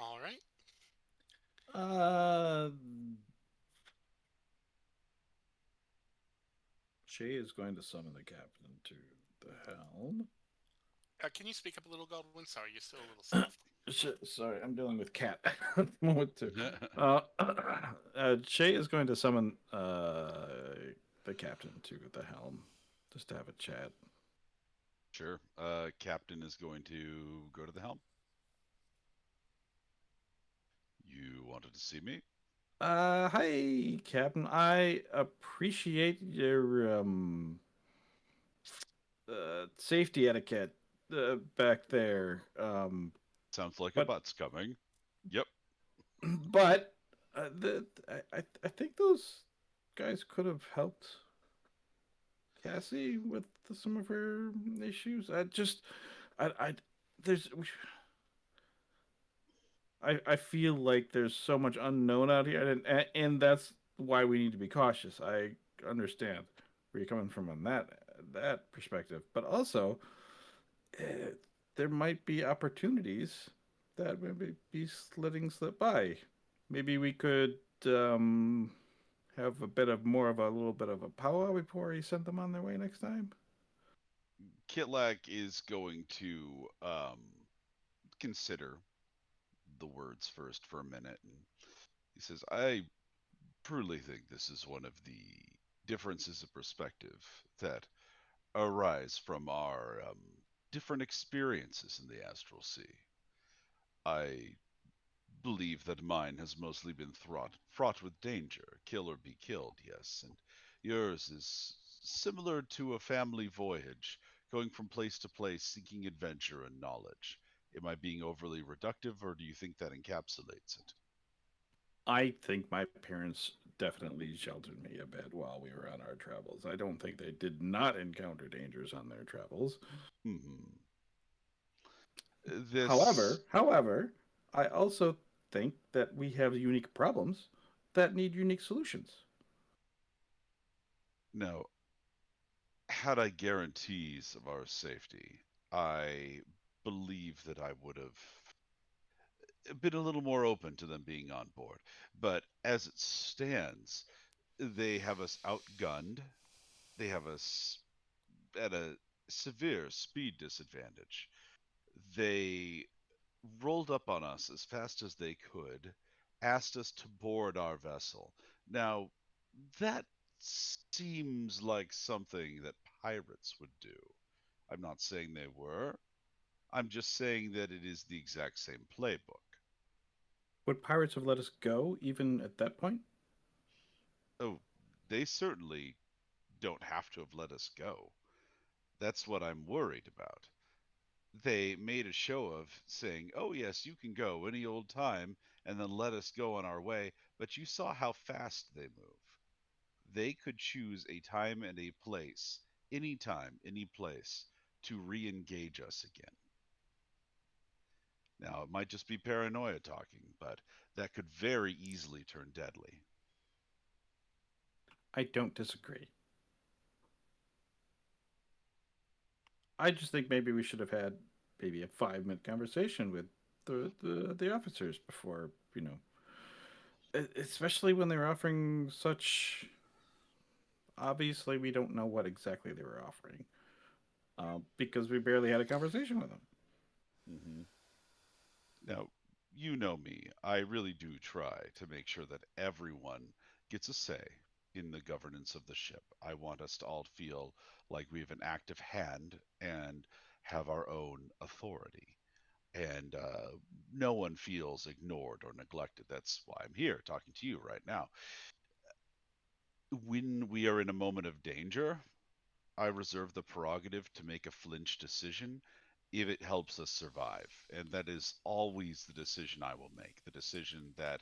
All right. uh, Shay is going to summon the captain to the helm. Can you speak up a little, Godwin? Sorry, you're still a little soft. Sorry, I'm dealing with cat at the moment too. Shay is going to summon the captain to the helm, just to have a chat. Sure. Captain is going to go to the helm. You wanted to see me? Hi, Captain. I appreciate your safety etiquette back there. Sounds like a But- butt's coming. Yep. But I think those guys could have helped Cassie with some of her issues. There's I feel like there's so much unknown out here, and that's why we need to be cautious. I understand where you're coming from on that perspective, but also there might be opportunities that maybe be slip by. Maybe we could have a bit of more of a little bit of a powwow before he sent them on their way next time. Kitlak is going to consider the words first for a minute, and he says, I truly think this is one of the differences of perspective that arise from our different experiences in the astral sea. I believe that mine has mostly been fraught with danger, kill or be killed, yes, and yours is similar to a family voyage, going from place to place seeking adventure and knowledge. Am I being overly reductive, or do you think that encapsulates it? I think my parents definitely sheltered me a bit while we were on our travels. I don't think they did not encounter dangers on their travels. Hmm. However, I also think that we have unique problems that need unique solutions. Now, had I guarantees of our safety, I believe that I would have been a little more open to them being on board. But as it stands, they have us outgunned. They have us at a severe speed disadvantage. They rolled up on us as fast as they could, asked us to board our vessel. Now, that seems like something that pirates would do. I'm not saying they were. I'm just saying that it is the exact same playbook. Would pirates have let us go even at that point? Oh, they certainly don't have to have let us go. That's what I'm worried about. They made a show of saying, oh, yes, you can go any old time, and then let us go on our way, but you saw how fast they move. They could choose a time and a place, any time, any place, to re engage us again. Now, it might just be paranoia talking, but that could very easily turn deadly. I don't disagree. I just think maybe we should have had maybe a 5-minute conversation with the officers before, especially when they were offering such. Obviously, we don't know what exactly they were offering because we barely had a conversation with them. Mm-hmm. Now, you know me. I really do try to make sure that everyone gets a say in the governance of the ship. I want us to all feel like we have an active hand and have our own authority. And no one feels ignored or neglected. That's why I'm here talking to you right now. When we are in a moment of danger, I reserve the prerogative to make a flinch decision if it helps us survive. And that is always the decision I will make, the decision that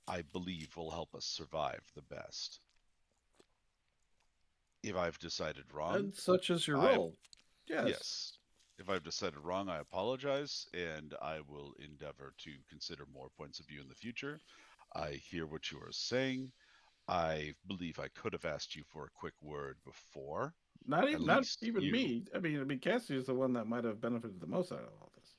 I believe will help us survive the best. If I've decided wrong, And such is your I role. yes. If I've decided wrong, I apologize, and I will endeavor to consider more points of view in the future. I hear what you are saying. I believe I could have asked you for a quick word before. Not At even not least even you. me. I mean, Cassie is the one that might have benefited the most out of all this.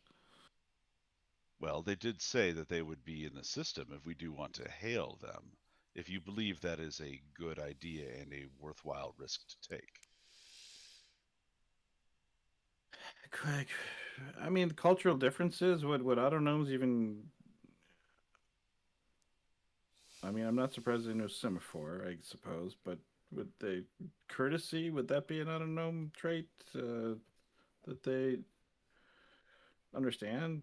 Well, they did say that they would be in the system if we do want to hail them. If you believe that is a good idea and a worthwhile risk to take. Craig, I mean, the cultural differences. Would autonomes even? I mean, I'm not surprised they know semaphore. I suppose, but would they courtesy? Would that be an autonome trait that they understand?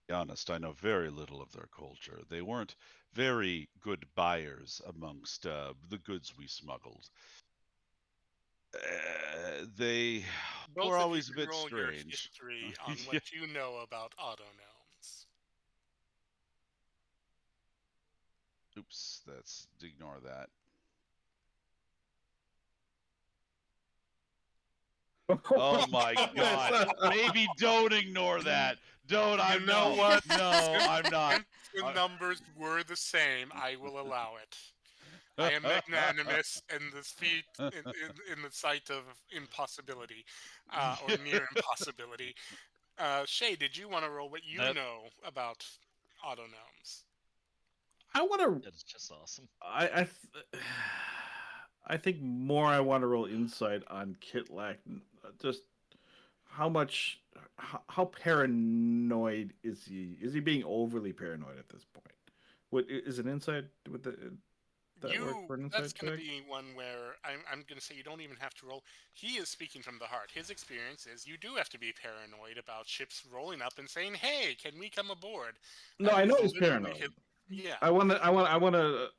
To be honest, I know very little of their culture. They weren't very good buyers amongst the goods we smuggled. They Both were of you always a can bit roll your strange. history on Yeah. what you know about autognomes. Oops, let's ignore that. Oh my god. Maybe don't ignore that. Don't. You know No. what? No, I'm not. Since the numbers were the same, I will allow it. I am magnanimous in this feat in the sight of impossibility, or near impossibility. Shay, did you want to roll what you That know about autonomes? I want to. that is just awesome. I think more. I want to roll insight on Kitlak. Just how much, how paranoid is he? Is he being overly paranoid at this point? What is an insight with that work for an That's insight going to check? be one where I'm going to say you don't even have to roll. He is speaking from the heart. His experience is you do have to be paranoid about ships rolling up and saying, "Hey, can we come aboard?" No, That I is know he's literally paranoid. yeah. I want to. I want to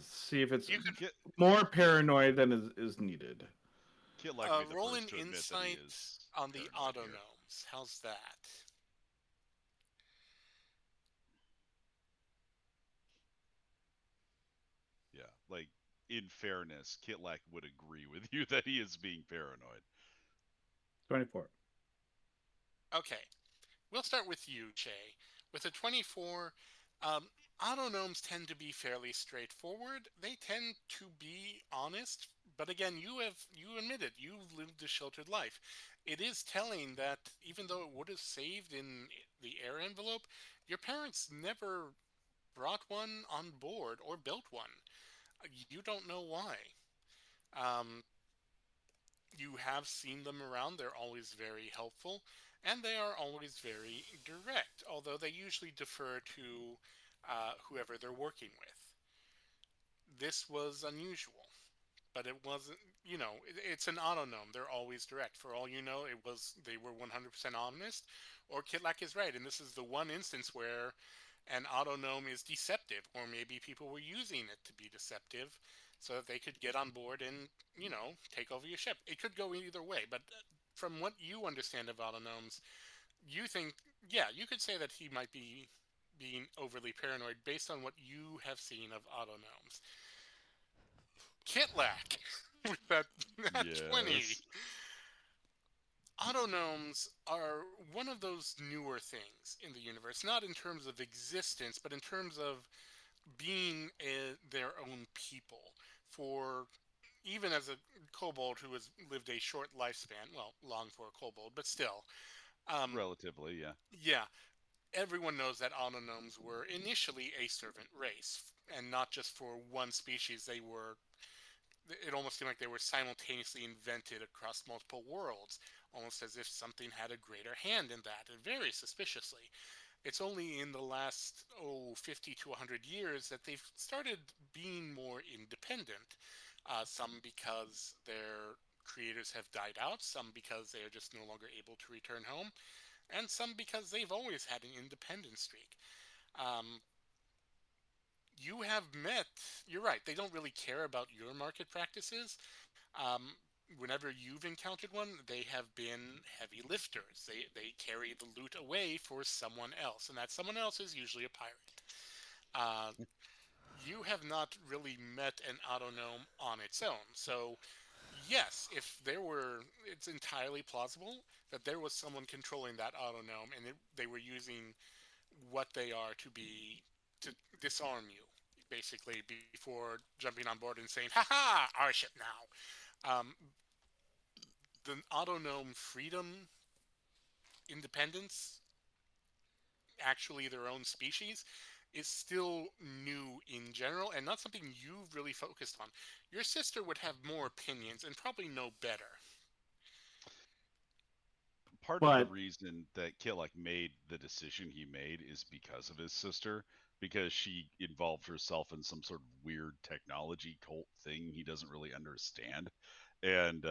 see if it's You could Kit, more paranoid than is needed. Kitlak would be the roll an first to admit that he insight is on the paranoid here. autonomes. How's that? Yeah, like in fairness, Kitlak would agree with you that he is being paranoid. 24. Okay, we'll start with you, Che. With a 24, autonomes tend to be fairly straightforward. They tend to be honest, but again, you admitted you've lived a sheltered life. It is telling that even though it would have saved in the air envelope, your parents never brought one on board or built one. You don't know why. Um, you have seen them around. They're always very helpful, and they are always very direct, although they usually defer to whoever they're working with. This was unusual, but it wasn't, it's an autonome. They're always direct. For all you know, they were 100% honest, or Kitlak is right, and this is the one instance where an autonome is deceptive, or maybe people were using it to be deceptive so that they could get on board and, take over your ship. It could go either way, but from what you understand of autonomes, you think, yeah, you could say that he might be being overly paranoid based on what you have seen of autonomes. Kitlak with that 20. Yes. Autonomes are one of those newer things in the universe, not in terms of existence, but in terms of being their own people. For even as a kobold who has lived a short lifespan, well, long for a kobold, but still, um, Relatively, yeah. yeah, everyone knows that autonomes were initially a servant race, and not just for one species. It almost seemed like they were simultaneously invented across multiple worlds, almost as if something had a greater hand in that, and very suspiciously. It's only in the last 50 to 100 years that they've started being more independent. Some because their creators have died out, some because they are just no longer able to return home, and some because they've always had an independent streak. Um, you have met, you're right, they don't really care about your market practices. Um, Whenever you've encountered one, they have been heavy lifters. They carry the loot away for someone else, and that someone else is usually a pirate. Uh, you have not really met an autonome on its own. So, yes, if there were, it's entirely plausible that there was someone controlling that autonome, and they were using what they are to disarm you, basically, before jumping on board and saying, "Ha ha, our ship now." The autonome freedom, independence, actually their own species, is still new in general and not something you've really focused on. Your sister would have more opinions and probably know better. Part of the But reason that Kitlak made the decision he made is because of his sister, because she involved herself in some sort of weird technology cult thing he doesn't really understand. And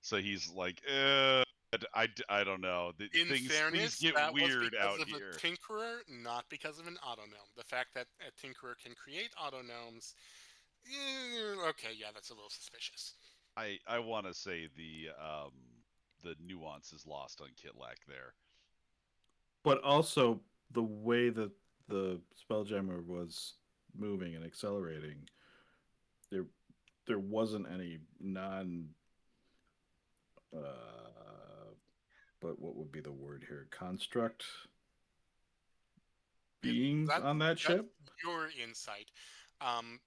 so he's like, I don't know. In Things fairness, get that was weird because out of a here. tinkerer, not because of an autonome. The fact that a tinkerer can create autonomes, okay, yeah, that's a little suspicious. I want to say the nuance is lost on Kitlak there. also the way that the Spelljammer was moving and accelerating, there there wasn't any non but what would be the word here? Construct beings That's on that that's ship? your insight. Um,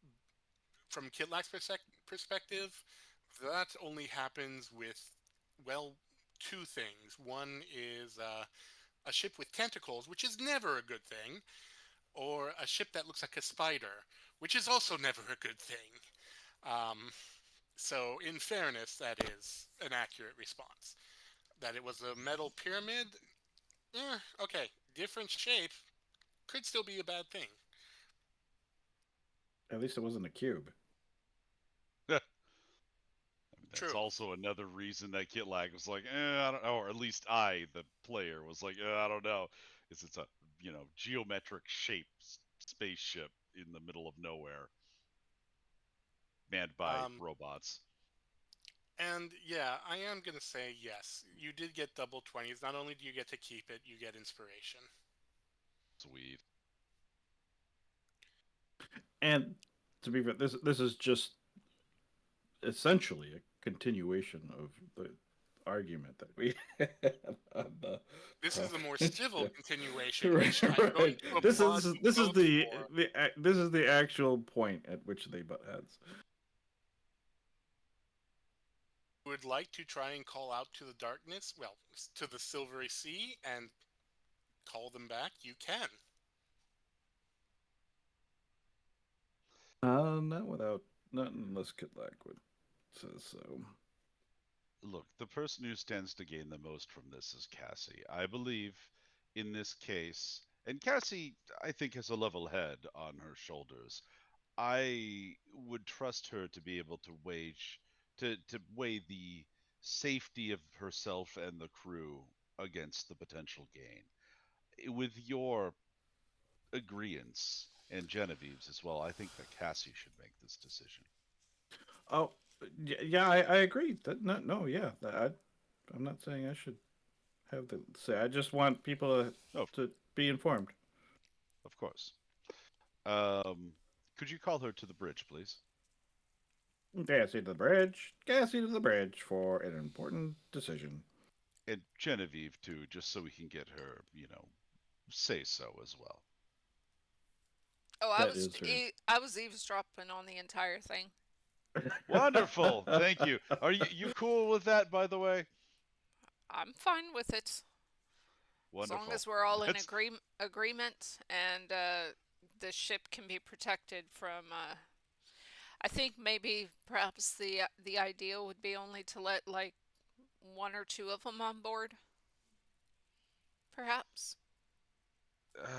from Kitlak's perspective, that only happens with, well, two things. One is a ship with tentacles, which is never a good thing, or a ship that looks like a spider, which is also never a good thing. Um, so, in fairness, that is an accurate response. That it was a metal pyramid, okay, different shape, could still be a bad thing. At least it wasn't a cube. That's True. also another reason that Kitlak was like, I don't know, or at least I, the player, was like, I don't know. It's a, geometric shaped spaceship in the middle of nowhere, manned by Um, robots. and yeah, I am going to say yes. You did get double 20s. Not only do you get to keep it, you get inspiration. Sweet. And to be fair, this is just essentially a continuation of the argument that we had on the. This is a more civil continuation, Right, which I'm going right. to This applaud is you this is both the for. this is the actual point at which they butt heads. Would like to try and call out to the darkness, well, to the silvery sea, and call them back, you can. Not unless Kitlak would says so. Look, the person who stands to gain the most from this is Cassie. I believe in this case, and Cassie, I think, has a level head on her shoulders. I would trust her to be able to weigh the safety of herself and the crew against the potential gain. With your agreeance and Genevieve's as well, I think that Cassie should make this decision. Oh, yeah, I agree. That no, yeah. I'm not saying I should have the say. I just want people to be informed. Of course. Could you call her to the bridge, please? Cassie to the bridge. Cassie to the bridge for an important decision. And Genevieve too, just so we can get her, say so as well. Oh, That is her. I was eavesdropping on the entire thing. Wonderful. Thank you. Are you cool with that, by the way? I'm fine with it. Wonderful. As long as we're all in agreement and the ship can be protected from. I think maybe perhaps the idea would be only to let like one or two of them on board. Perhaps.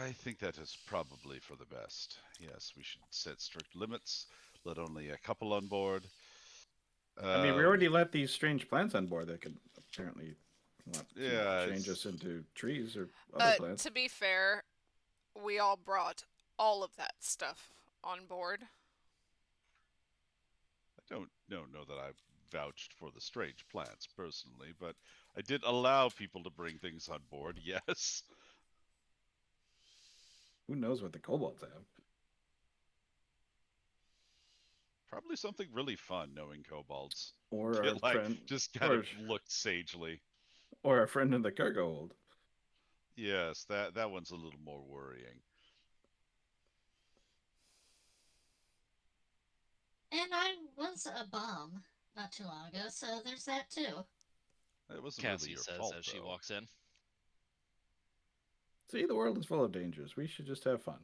I think that is probably for the best. Yes, we should set strict limits. Let only a couple on board. I mean, we already let these strange plants on board that could apparently change us into trees or other plants. To be fair, we all brought all of that stuff on board. I don't know that I vouched for the strange plants personally, but I did allow people to bring things on board, yes. Who knows what the kobolds have? Probably something really fun, knowing kobolds. Or our friend just kind of looked sagely. Or our friend in the cargo hold. Yes, that one's a little more worrying. And I was a bum not too long ago, so there's that too. It wasn't Cassie really your says fault, as she though. walks in. See, the world is full of dangers. We should just have fun.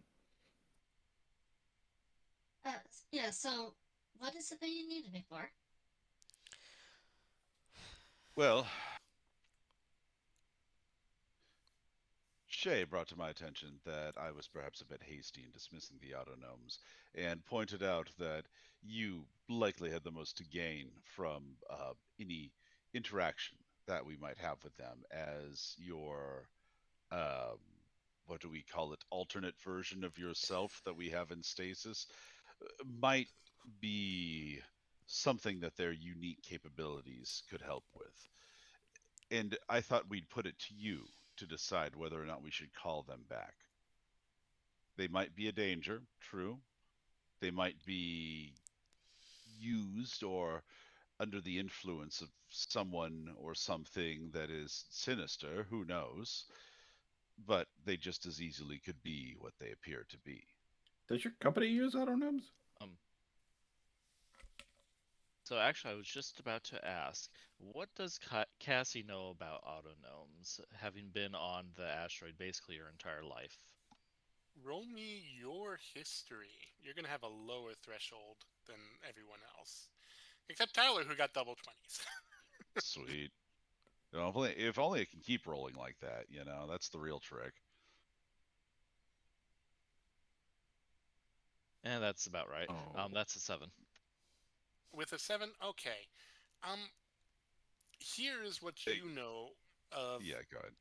Yeah, so what is it that you needed me for? Well, Shay brought to my attention that I was perhaps a bit hasty in dismissing the autonomes, and pointed out that you likely had the most to gain from any interaction that we might have with them as your, what do we call it, alternate version of yourself that we have in stasis, might be something that their unique capabilities could help with. And I thought we'd put it to you to decide whether or not we should call them back. They might be a danger, true. They might be used or under the influence of someone or something that is sinister, who knows? But they just as easily could be what they appear to be. Does your company use autonomes? So actually, I was just about to ask, what does Cassie know about autognomes, having been on the asteroid basically your entire life? Roll me your history. You're gonna have a lower threshold than everyone else, except Tyler, who got double 20s. Sweet. If only it can keep rolling like that, that's the real trick. And that's about right. Oh. That's a 7. With a 7, okay. Here is what Hey, you know of. Yeah, go ahead.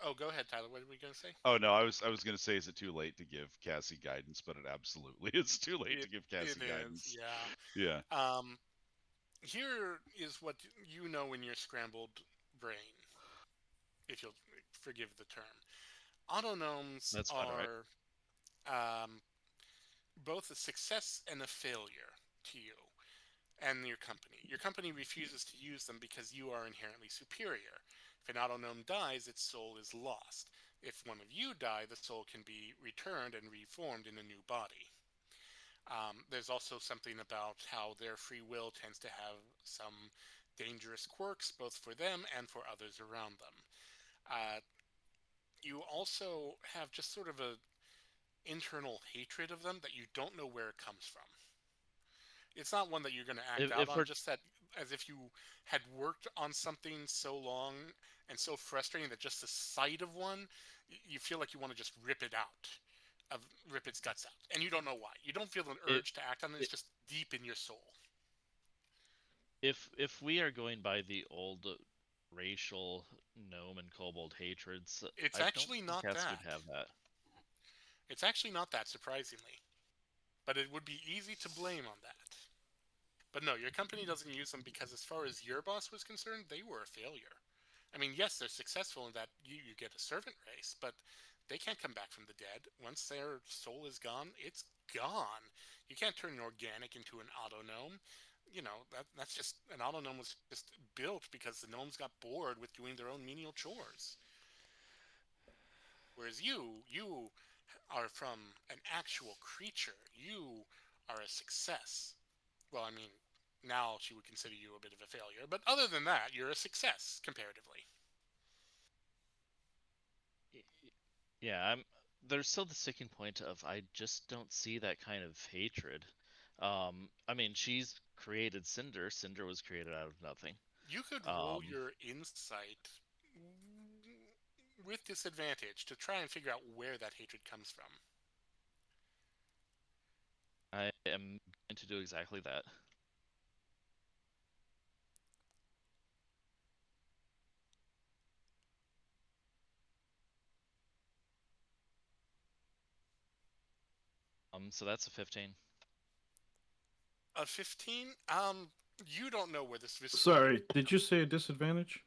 Oh, go ahead, Tyler. What were we gonna say? Oh no, I was gonna say, is it too late to give Cassie guidance? But it absolutely is too late It to give it Cassie is, guidance. yeah. Yeah. Here is what you know in your scrambled brain, if you'll forgive the term. Autonomes That's quite alright. are both a success and a failure to you and your company. Your company refuses to use them because you are inherently superior. If an autonome dies, its soul is lost. If one of you die, the soul can be returned and reformed in a new body. There's also something about how their free will tends to have some dangerous quirks, both for them and for others around them. Uh, you also have just sort of a internal hatred of them that you don't know where it comes from. It's not one that you're going to act out If on, we're just that as if you had worked on something so long and so frustrating that just the sight of one, you feel like you want to just rip it out, rip its guts out, and you don't know why. You don't feel an it, urge to act on it. It's it just deep in your soul. if we are going by the old racial gnome and kobold hatreds, It's I don't actually think not Cassie that. would have that. It's actually not that, surprisingly. But it would be easy to blame on that. But no, your company doesn't use them because, as far as your boss was concerned, they were a failure. I mean, yes, they're successful in that you get a servant race, but they can't come back from the dead. Once their soul is gone, it's gone. You can't turn an organic into an autonome. That's just an autonome was just built because the gnomes got bored with doing their own menial chores. Whereas you are from an actual creature. You are a success. Well, I mean, now she would consider you a bit of a failure, but other than that, you're a success comparatively. Yeah, there's still the sticking point of I just don't see that kind of hatred. I mean, she's created Cinder. Cinder was created out of nothing. You could roll Um, your insight with disadvantage to try and figure out where that hatred comes from. I am going to do exactly that. So that's a 15. A 15? You don't know where this Sorry, did you say a disadvantage?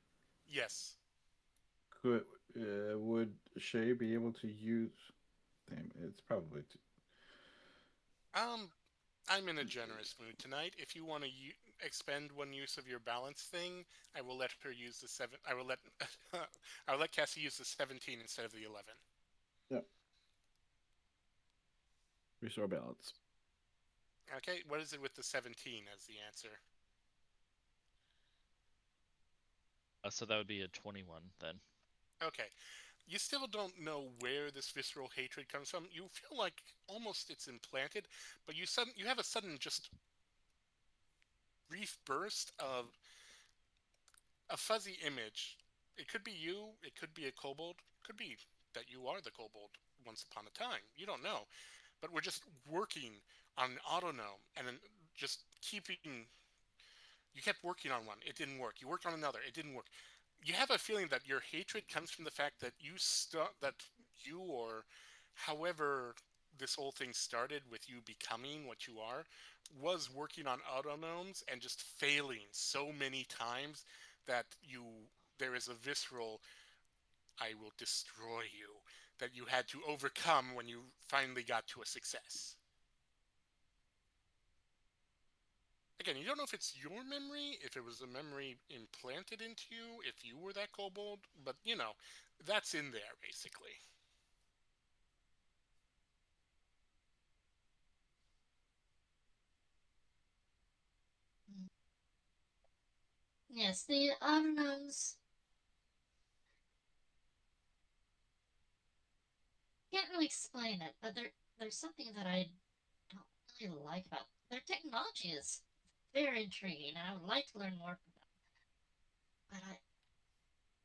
Yes. Would Shay be able to use? Damn, it's probably. I'm in a generous mood tonight. If you want to expend one use of your balance thing, I will let her use the 7. I will let I will let Cassie use the 17 instead of the 11. Yep. Restore balance. Okay, what is it with the 17 as the answer? So that would be a 21 then. Okay. You still don't know where this visceral hatred comes from. You feel like almost it's implanted, but you have a sudden just brief burst of a fuzzy image. It could be you, it could be a kobold, it could be that you are the kobold once upon a time. You don't know. But we're just working on an autonome and then just keeping. You kept working on one, it didn't work. You worked on another, it didn't work. You have a feeling that your hatred comes from the fact that you or however this whole thing started with you becoming what you are was working on autonomes and just failing so many times that there is a visceral I will destroy you that you had to overcome when you finally got to a success. Again, you don't know if it's your memory, if it was a memory implanted into you, if you were that kobold, but that's in there basically. Yes, the autonomes can't really explain it, but there's something that I don't really like about their technology is very intriguing, and I would like to learn more from them. But I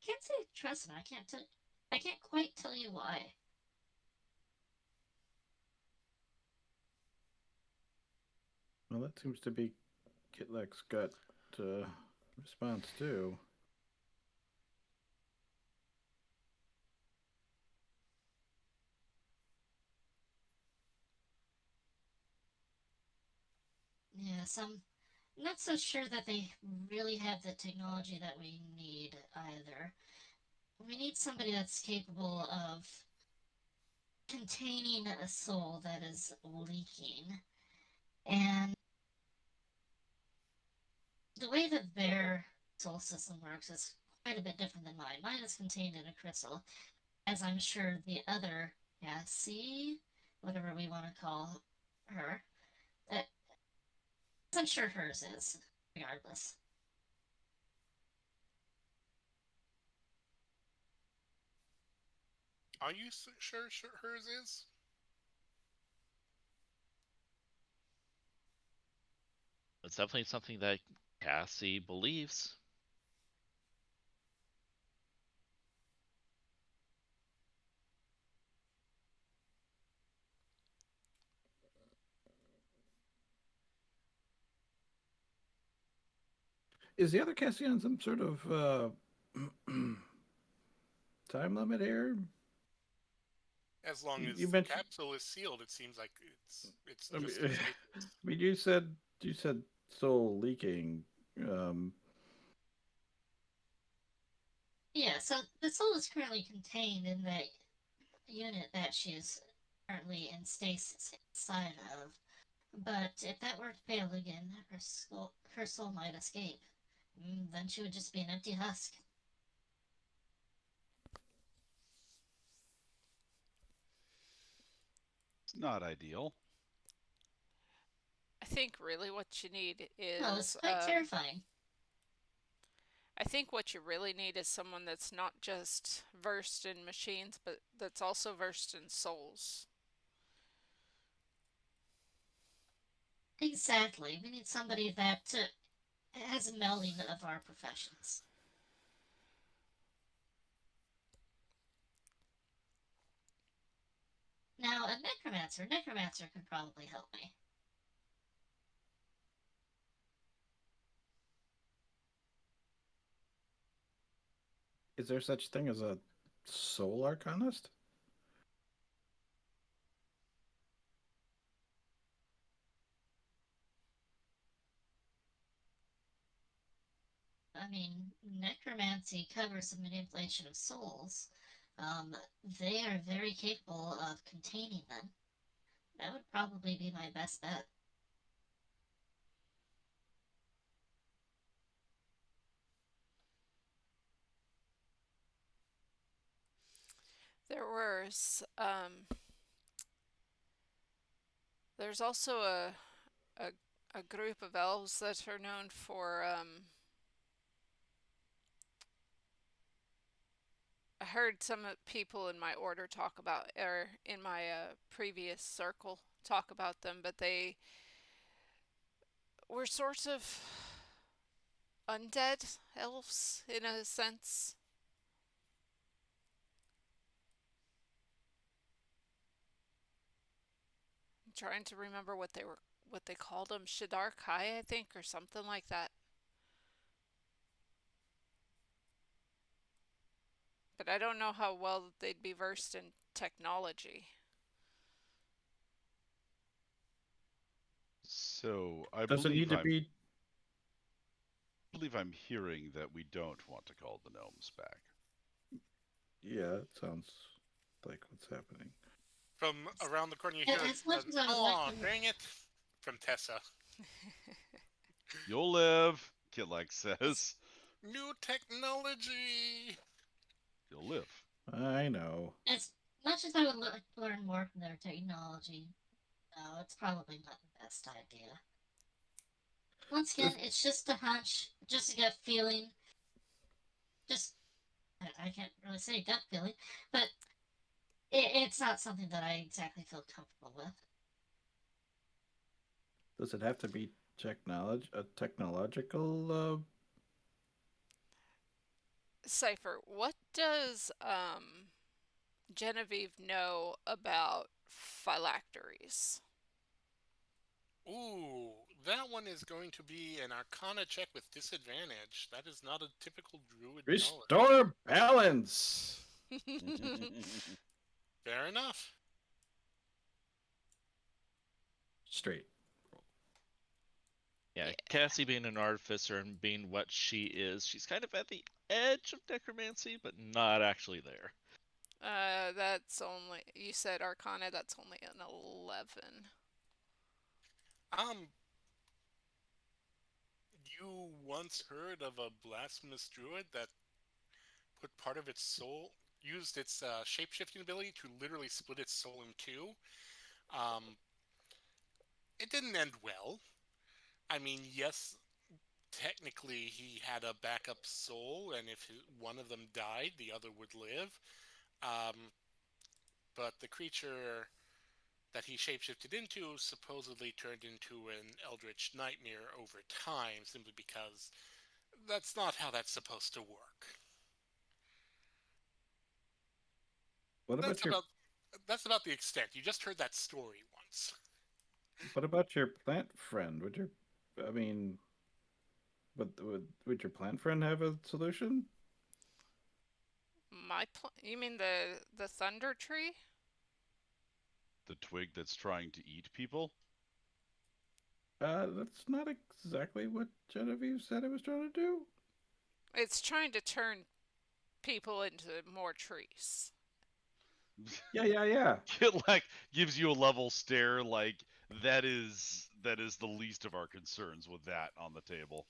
can't say trust them. I can't quite tell you why. Well, that seems to be Kitlek's gut response too. Yes, I'm not so sure that they really have the technology that we need either. We need somebody that's capable of containing a soul that is leaking. And the way that their soul system works is quite a bit different than mine. Mine is contained in a crystal, as I'm sure the other Cassie, whatever we want to call her, that I'm sure hers is, regardless. Are you sure hers is? It's definitely something that Cassie believes. Is the other Cassie on some sort of time limit here? As long You as the mentioned. capsule is sealed, it seems like it's I mean, just as safe. I mean, you said soul leaking. Um, Yeah, so the soul is currently contained in that unit that she is currently in stasis inside of. But if that were to fail again, her soul might escape. Then she would just be an empty husk. It's not ideal. I think really what you need No, it's is quite terrifying. I think what you really need is someone that's not just versed in machines, but that's also versed in souls. Exactly. We need somebody that has a melding of our professions. Now, a necromancer could probably help me. is there such thing as a soul arcanist? I mean, necromancy covers the manipulation of souls. They are very capable of containing them. That would probably be my best bet. There was there's also a a group of elves that are known for I heard some people in my order talk about, or in my previous circle talk about them, but they were sorts of undead elves in a sense. I'm trying to remember what they called them, Shadar Kai, I think, or something like that. But I don't know how well they'd be versed in technology. So I Does it need to be? believe I'm hearing that we don't want to call the gnomes back. Yeah, it sounds like what's happening. From around the corner, you hear As much as I would "Oh, like to, dang it!" from Tessa. You'll live, Kitlek says. New technology. You'll live. I know. as much as I would like to learn more from their technology, no, it's probably not the best idea. Once again, it's just a hunch, just a gut feeling. Just, I can't really say gut feeling, but it's not something that I exactly feel comfortable with. Does it have to be technological? Cypher, what does Genevieve know about phylacteries? Ooh, that one is going to be an Arcana check with disadvantage. That is not a typical druid knowledge. Restore balance. Fair enough. Straight. Yeah, Yeah. Cassie being an artificer and being what she is, she's kind of at the edge of necromancy, but not actually there. That's only, you said Arcana, that's only an 11. You once heard of a blasphemous druid that put part of its soul, used its shape-shifting ability to literally split its soul in two? It didn't end well. I mean, yes, technically he had a backup soul, and if one of them died, the other would live. But the creature that he shapeshifted into supposedly turned into an eldritch nightmare over time, simply because that's not how that's supposed to work. What about your That's about the extent. You just heard that story once. What about your plant friend? I mean, would your plant friend have a solution? You mean the thunder tree? The twig that's trying to eat people? That's not exactly what Genevieve said it was trying to do. It's trying to turn people into more trees. Yeah. It like gives you a level stare like that is the least of our concerns with that on the table.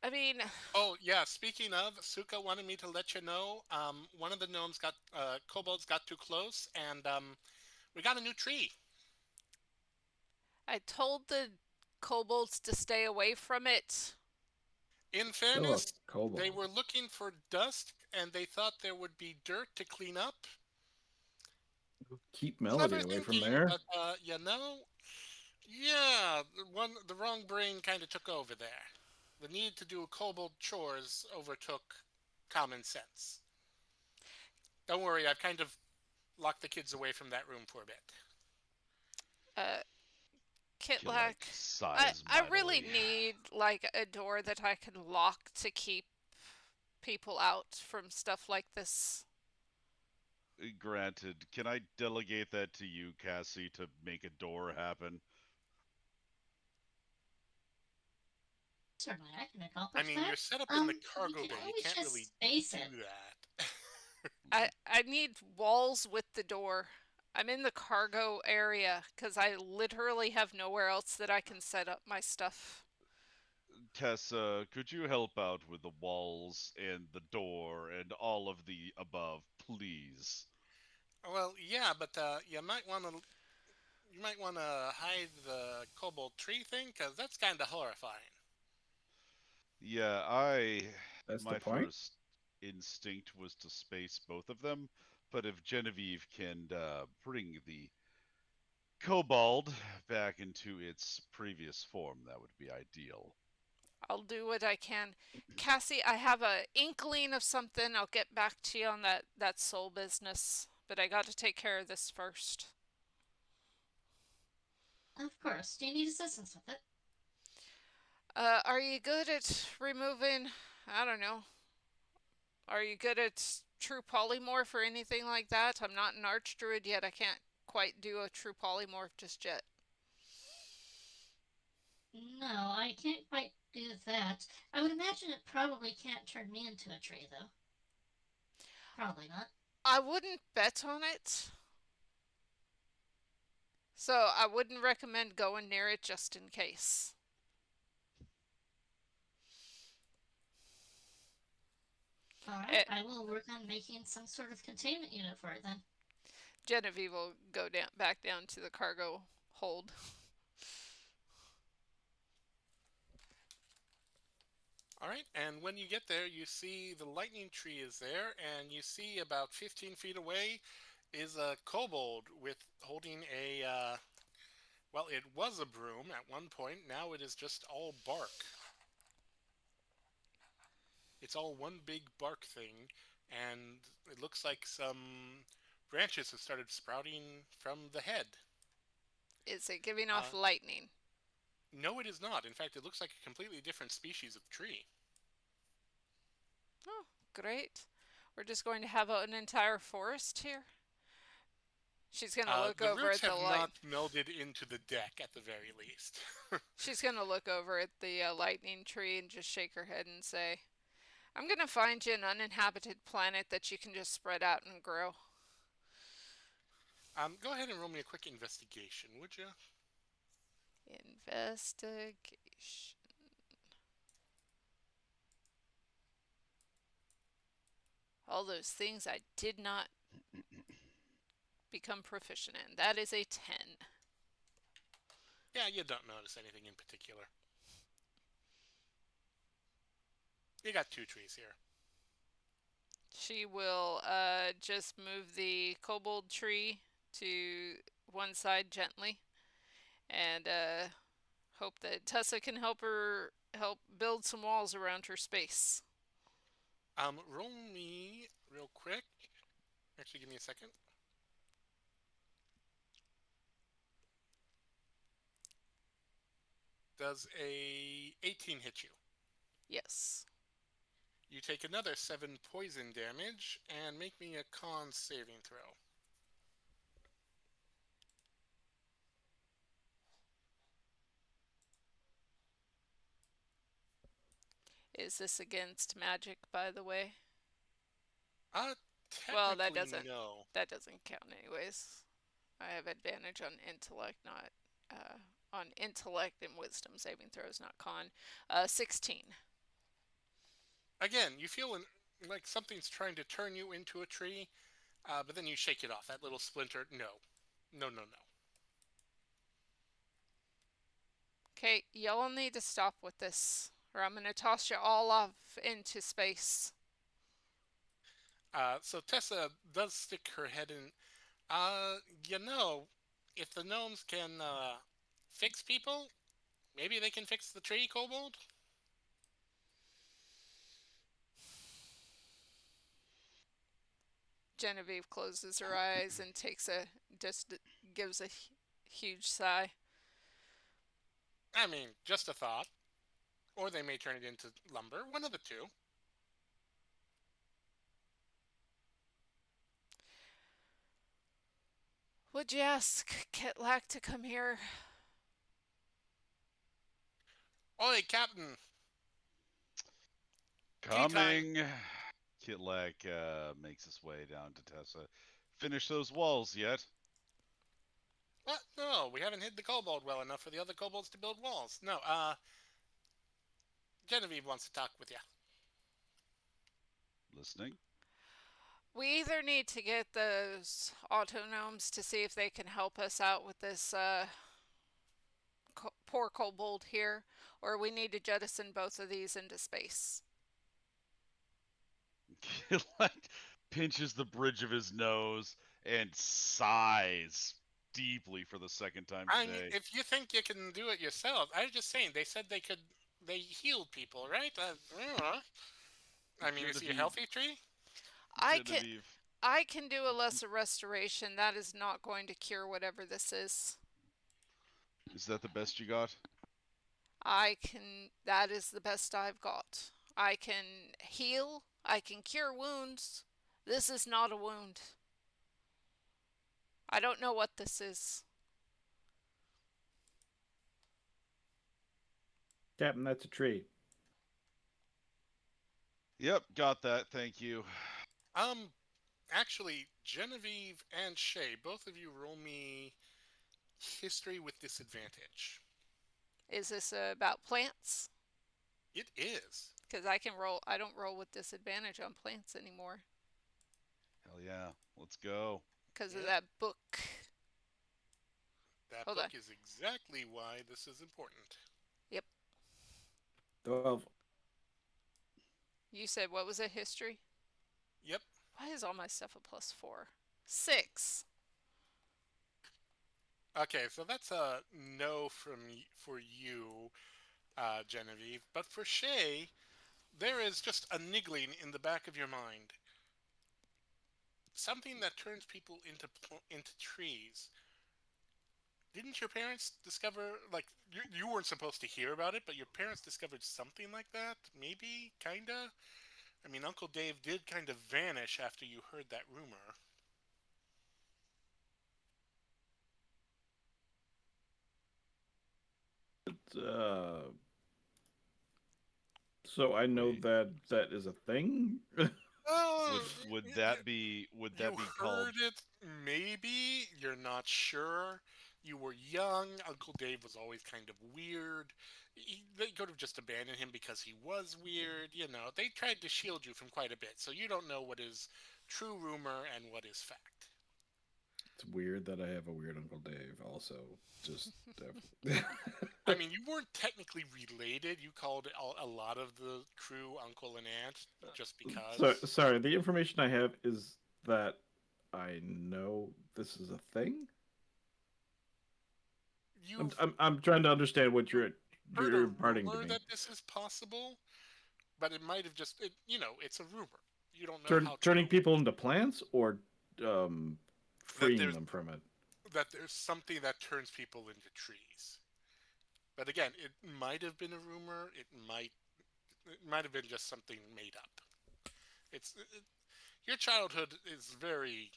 I mean, Oh yeah, speaking of, Suka wanted me to let you know, one of the gnomes kobolds got too close, and we got a new tree. I told the kobolds to stay away from it. In Still a fairness, kobold. they were looking for dust, and they thought there would be dirt to clean up. Keep Melody Clever away from thinking, there. but yeah, the wrong brain kind of took over there. The need to do kobold chores overtook common sense. Don't worry, I've kind of locked the kids away from that room for a bit. Kitlak, sighs I really mightily. need like a door that I can lock to keep people out from stuff like this. Granted, can I delegate that to you, Cassie, to make a door happen? Certainly, I can accomplish I mean, that. you're set up in the We cargo can bay. You always can't just really space do it. that. I need walls with the door. I'm in the cargo area because I literally have nowhere else that I can set up my stuff. Tessa, could you help out with the walls and the door and all of the above, please? Well, yeah, but you might want to hide the kobold tree thing, because that's kind of horrifying. Yeah, That's the my point. first instinct was to space both of them, but if Genevieve can bring the kobold back into its previous form, that would be ideal. I'll do what I can. Cassie, I have a inkling of something. I'll get back to you on that soul business, but I got to take care of this first. Of course. Do you need assistance with it? Are you good at removing, I don't know, are you good at true polymorph or anything like that? I'm not an archdruid yet. I can't quite do a true polymorph just yet. No, I can't quite do that. I would imagine it probably can't turn me into a tree, though. Probably not. I wouldn't bet on it. So I wouldn't recommend going near it just in case. Alright, I will work on making some sort of containment unit for it then. Genevieve will go back down to the cargo hold. All right, and when you get there, you see the lightning tree is there, and you see about 15 feet away is a kobold with holding a well, it was a broom at one point. Now it is just all bark. It's all one big bark thing, and it looks like some branches have started sprouting from the head. Is it giving off Uh, lightning? no, it is not. In fact, it looks like a completely different species of tree. Oh, great. We're just going to have an entire forest here. She's going to look The over roots at the have light. not melded into the deck at the very least. She's going to look over at the lightning tree and just shake her head and say, I'm going to find you an uninhabited planet that you can just spread out and grow. Go ahead and roll me a quick investigation, would you? Investigation. All those things I did not become proficient in. That is a 10. Yeah, you don't notice anything in particular. You got 2 trees here. She will just move the kobold tree to one side gently and hope that Tessa can help build some walls around her space. Roll me real quick. Actually, give me a second. Does a 18 hit you? Yes. You take another 7 poison damage and make me a con saving throw. Is this against magic, by the way? Technically, Well, that doesn't no. count anyways. I have advantage on intellect, not on intellect and wisdom saving throws, not con. 16. Again, you feel like something's trying to turn you into a tree, but then you shake it off. That little splinter, no. No, no, no. Okay, y'all need to stop with this, or I'm gonna toss you all off into space. So Tessa does stick her head in. You know, if the gnomes can fix people, maybe they can fix the tree, Kobold? Genevieve closes her eyes and just gives a huge sigh. I mean, just a thought. Or they may turn it into lumber. One of the two. Would you ask Kitlak to come here? Oi, Captain! Coming. Kitlak makes his way down to Tessa. Finish those walls yet? What? No, we haven't hid the kobold well enough for the other kobolds to build walls. No, Genevieve wants to talk with you. Listening. We either need to get those autonomes to see if they can help us out with this poor kobold here, or we need to jettison both of these into space. Kitlak pinches the bridge of his nose and sighs deeply for the second time I mean, today. if you think you can do it yourself, I was just saying, they said they healed people, right? I mean, is he a Genevieve- healthy tree? Genevieve, I can do a lesser restoration. That is not going to cure whatever this is. is that the best you got? That is the best I've got. I can heal. I can cure wounds. This is not a wound. I don't know what this is. Captain, that's a tree. Yep, got that. Thank you. Actually, Genevieve and Shay, both of you roll me history with disadvantage. Is this about plants? It is. Because I don't roll with disadvantage on plants anymore. Hell yeah. Let's go. Because of Yep. that book. That Hold book on. is exactly why this is important. 12. You said what was it? History? Yep. Why is all my stuff a +4? 6. Okay, so that's a no for you, Genevieve. But for Shay, there is just a niggling in the back of your mind. Something that turns people into trees. Didn't your parents discover, like, you weren't supposed to hear about it, but your parents discovered something like that? Maybe? Kinda? I mean, Uncle Dave did kind of vanish after you heard that rumor. So I know Wait, that that is a thing. Oh, would y- would you that be called? heard it, maybe. You're not sure. You were young. Uncle Dave was always kind of weird. They could have just abandoned him because he was weird. You know, they tried to shield you from quite a bit, so you don't know what is true rumor and what is fact. It's weird that I have a weird Uncle Dave. Also, just I mean, you weren't technically related. You called a lot of the crew uncle and aunt just so because. sorry. The information I have is that I know this is a thing. You've I'm trying to understand what heard you're a imparting to rumor me. that this is possible, but it might have it's a rumor. You don't know how Turning true people into plants or um, that freeing them from it. there's something that turns people into trees. But again, it might have been a rumor. It might have been just something made up. Your childhood is very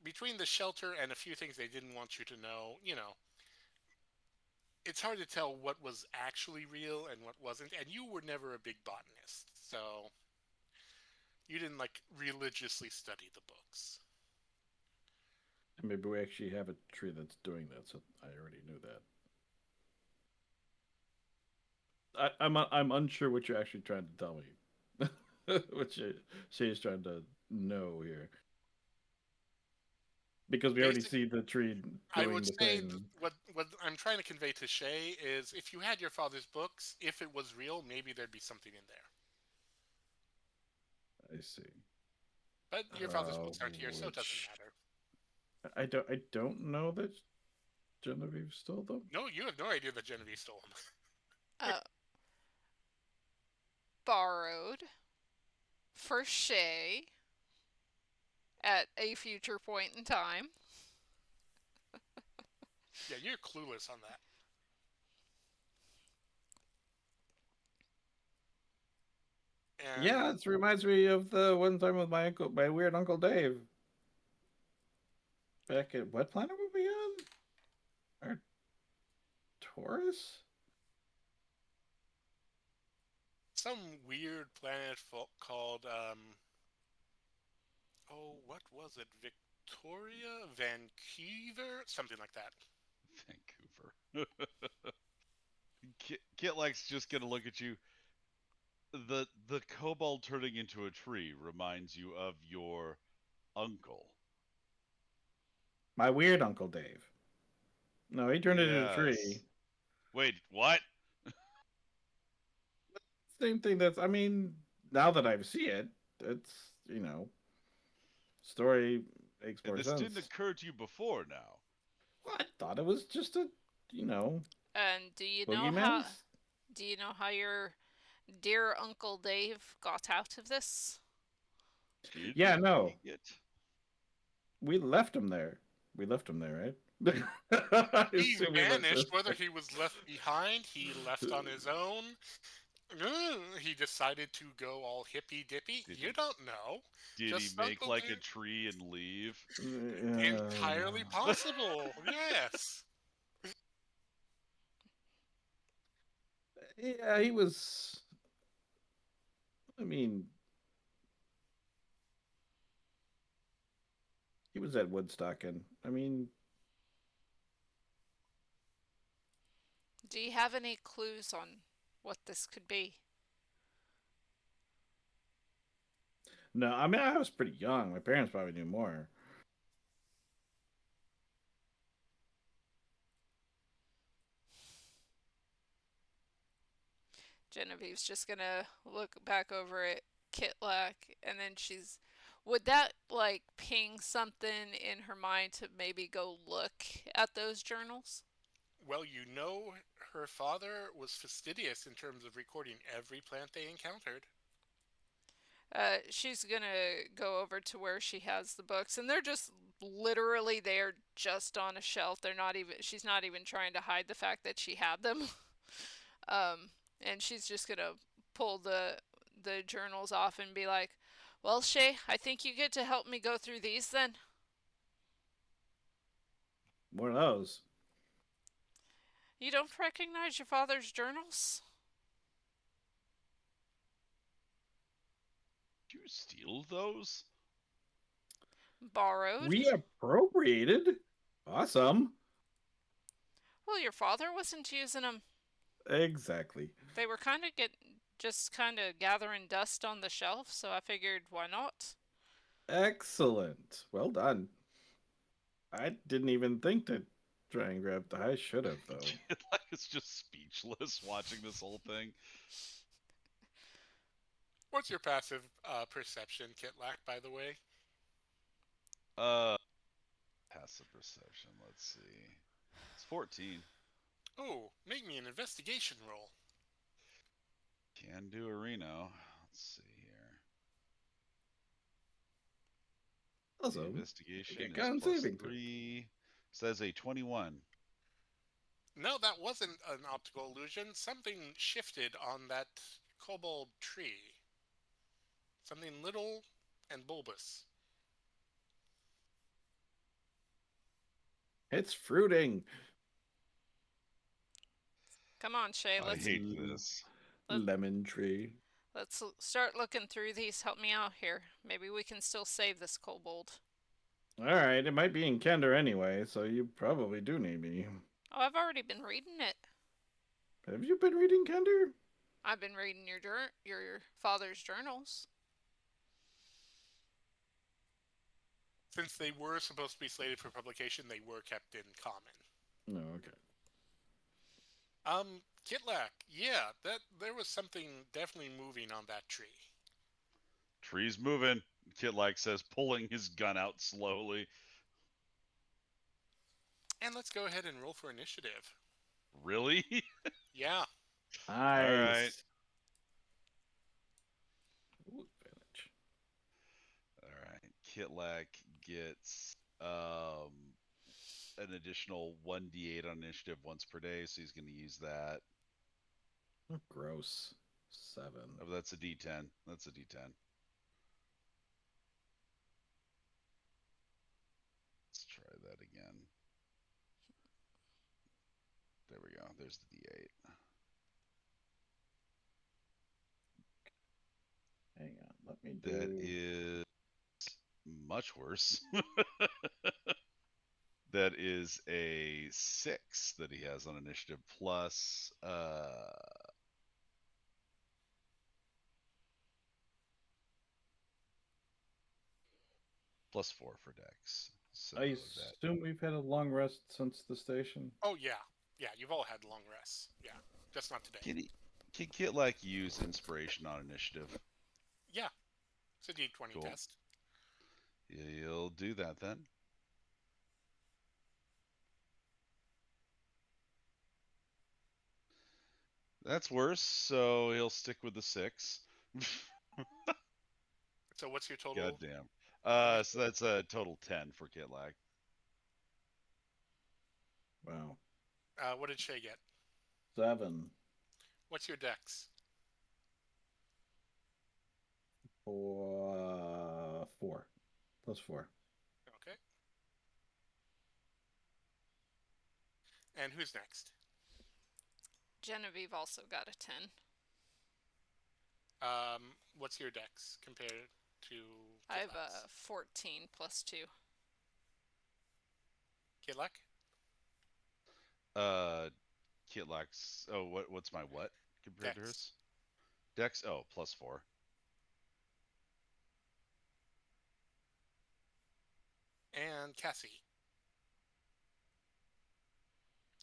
between the shelter and a few things they didn't want you to know. It's hard to tell what was actually real and what wasn't. And you were never a big botanist, so you didn't like religiously study the books. And maybe we actually have a tree that's doing that. So I already knew that. I'm unsure what you're actually trying to tell me. What she's trying to know here, because we already Basic, see the tree I doing would the say thing. what I'm trying to convey to Shay is if you had your father's books, if it was real, maybe there'd be something in there. I see. But your father's books aren't here, so it doesn't Which matter. I don't know that Genevieve stole them. No, you have no idea that Genevieve stole them. Uh, borrowed for Shay at a future point in time. Yeah, you're clueless on that. And Yeah, it reminds me of the one time with my weird Uncle Dave. Back at what planet were we on? Taurus? some weird planet called what was it? Victoria, Vancouver, something like that. Vancouver. Kitlack's just gonna look at you. The kobold turning into a tree reminds you of your uncle. My weird Uncle Dave. No, he turned into a tree. Yes. Wait, what? Same thing. I mean, now that I see it, it's story makes And more this sense. didn't occur to you before now. Well, I thought it was just a And do you know how your dear Uncle Dave got out of this? Did Yeah, no. he get... We left him there. We left him there, right? He vanished. Whether he was left behind, he left on his own. He decided to go all hippy dippy. You don't know. Did Just he make Uncle like a Dave. tree and leave? Entirely possible. Yes. Yeah, he was. I mean, he was at Woodstock, and I mean, Do you have any clues on what this could be? no, I mean, I was pretty young. My parents probably knew more. Genevieve's just gonna look back over at Kitlak, and then would that like ping something in her mind to maybe go look at those journals? Well, you know, her father was fastidious in terms of recording every plant they encountered. She's gonna go over to where she has the books, and they're just literally there, just on a shelf. They're not even. She's not even trying to hide the fact that she had them. And she's just gonna pull the journals off and be like, "Well, Shay, I think you get to help me go through these then." One of those. You don't recognize your father's journals? Did you steal those? Borrowed? We appropriated. Awesome. Well, your father wasn't using them. Exactly. They were just kind of gathering dust on the shelf, so I figured why not? Excellent. Well done. I didn't even think to try and grab the. I should have though. Like it's just speechless watching this whole thing. What's your passive perception, Kitlak, by the way? Passive perception. Let's see. It's 14. Oh, make me an investigation roll. Can do a Reno. Let's see here. The Also, investigation get is con plus saving throw. 3. Says a 21. No, that wasn't an optical illusion. Something shifted on that kobold tree. Something little and bulbous. It's fruiting. Come on, Shay, I hate this. Lemon tree. let's start looking through these. Help me out here. Maybe we can still save this kobold. All right, it might be in Kender anyway, so you probably do need me. Oh, I've already been reading it. Have you been reading Kender? I've been reading your father's journals. Since they were supposed to be slated for publication, they were kept in common. No, okay. Kitlak, yeah, there was something definitely moving on that tree. Tree's moving. Kitlak says, pulling his gun out slowly. And let's go ahead and roll for initiative. Really? Yeah. Nice. All right. Ooh, advantage. All right. Kitlak gets an additional 1d8 on initiative once per day, so he's going to use that. Oh, gross. 7. Oh, that's a d10. That's a d10. Let's try that again. There we go. There's the d8. Hang on, let me do. That is much worse. That is a 6 that he has on initiative plus plus 4 for Dex. So I that assume we've had a long rest since the station. Oh, yeah. Yeah, you've all had long rests. Yeah, just not today. can Kitlak use inspiration on initiative? Yeah, it's a D20 Cool. test. You'll do that then. That's worse, so he'll stick with the 6. So what's your total? Goddamn. So that's a total 10 for Kitlak. Wow. What did Shay get? 7. What's your dex? 4. Plus 4. Okay. And who's next? Genevieve also got a 10. What's your dex compared to I have Kitlak's? a 14 plus 2. Kitlak? Kitlak's. Oh, what's my what compared to Dex. hers? Dex. Oh, plus 4. And Cassie.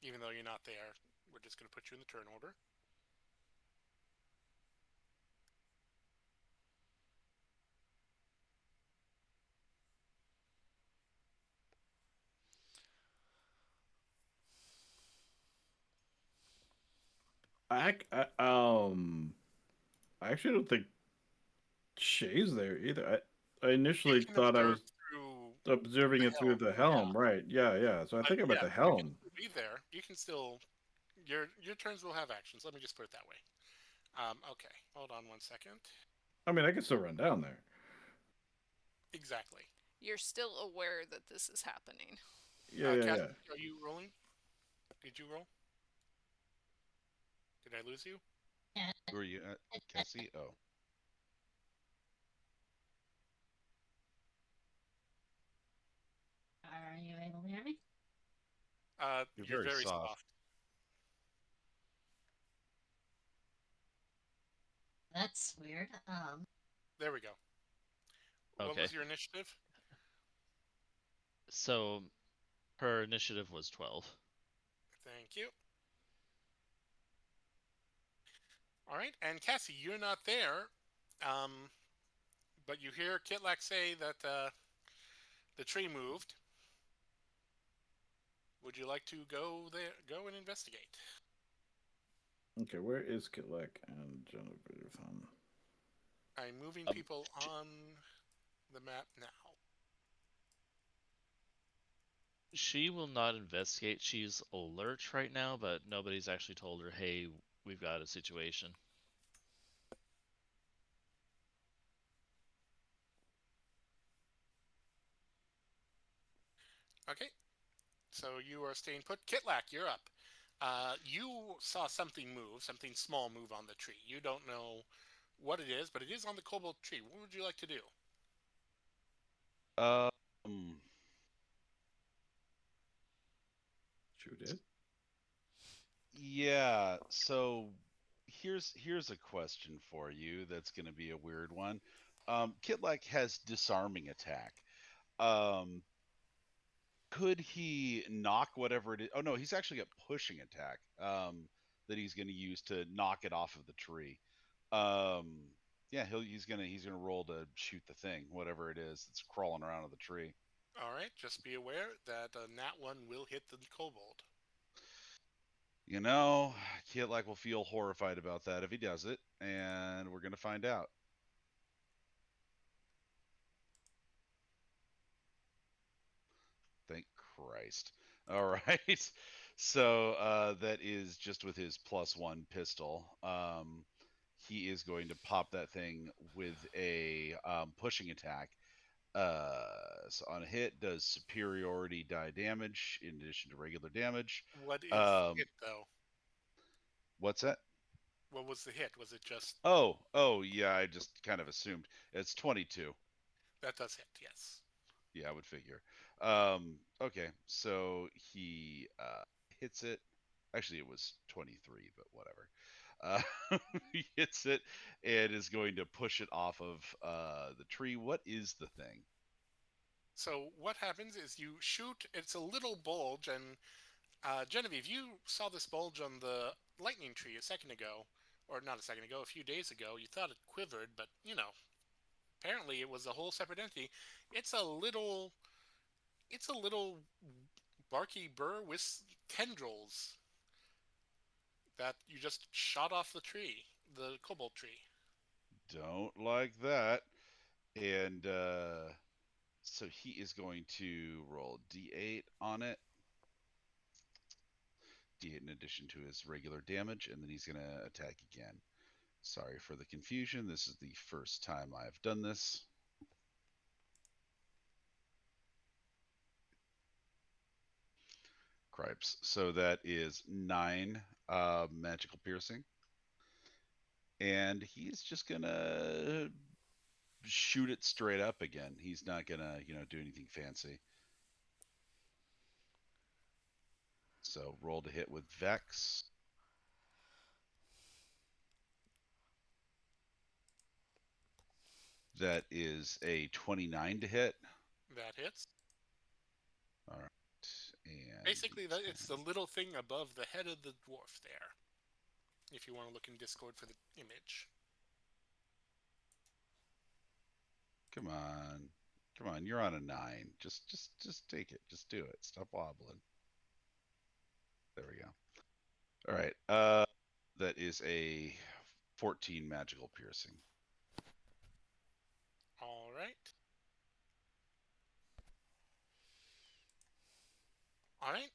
Even though you're not there, we're just going to put you in the turn order. I actually don't think Shay's there either. I You initially can thought I observe was through observing the it through helm. the Yeah, helm, right? Yeah, yeah. So I but think I'm at yeah, the you can helm. still be there. You can still your turns will have actions. Let me just put it that way. Okay, hold on 1 second. I mean, I can still run down there. Exactly. You're still aware that this is happening. Yeah, yeah, Cassie, yeah. are you rolling? Did you roll? Did I lose you? Yeah. Who are you at, Cassie? Oh, Are you able to hear me? you're You're very very soft. soft. That's weird. There we go. What Okay. was your initiative? So her initiative was 12. Thank you. All right, and Cassie, you're not there, but you hear Kitlak say that the tree moved. Would you like to go there? Go and investigate. Okay, where is Kitlek and Genevieve? I'm moving Um, people j- on the map now. she will not investigate. She's alert right now, but nobody's actually told her, hey, we've got a situation. Okay, so you are staying put. Kitlak, you're up. You saw something move, something small move on the tree. You don't know what it is, but it is on the cobalt tree. What would you like to do? Um, Shoot it. yeah. So here's a question for you. That's going to be a weird one. Kitlak has disarming attack. Um, could he knock whatever it is? Oh no, he's actually got pushing attack. That he's going to use to knock it off of the tree. Um, yeah, he's gonna roll to shoot the thing, whatever it is that's crawling around on the tree. All right, just be aware that nat one will hit the kobold. You know, Kitlak will feel horrified about that if he does it, and we're gonna find out. Thank Christ. All right. So that is just with his +1 pistol. He is going to pop that thing with a pushing attack. So on a hit, does superiority die damage in addition to regular damage. What is the Um, hit though? what's that? What was the hit? Was it just Oh, yeah. I just kind of assumed it's 22. that does hit? Yes. Yeah, I would figure. Okay, so he hits it. Actually, it was 23, but whatever. He hits it and is going to push it off of the tree. What is the thing? So what happens is you shoot. It's a little bulge, and Genevieve, you saw this bulge on the lightning tree a second ago, or not a second ago, a few days ago. You thought it quivered, but apparently it was a whole separate entity. It's a little, it's a little barky burr with tendrils that you just shot off the tree, the cobalt tree. Don't like that. And so he is going to roll d8 on it. D8 in addition to his regular damage, and then he's going to attack again. Sorry for the confusion. This is the first time I've done this. Cripes. So that is 9 magical piercing. And he's just going to shoot it straight up again. He's not going to, do anything fancy. So roll to hit with Vex. That is a 29 to hit. That hits. All right. And Basically, it's the little thing above the head of the dwarf there. If you want to look in Discord for the image. come on. Come on, you're on a 9. Just take it. Just do it. Stop wobbling. There we go. All right. That That is a 14 magical piercing. All right. All right.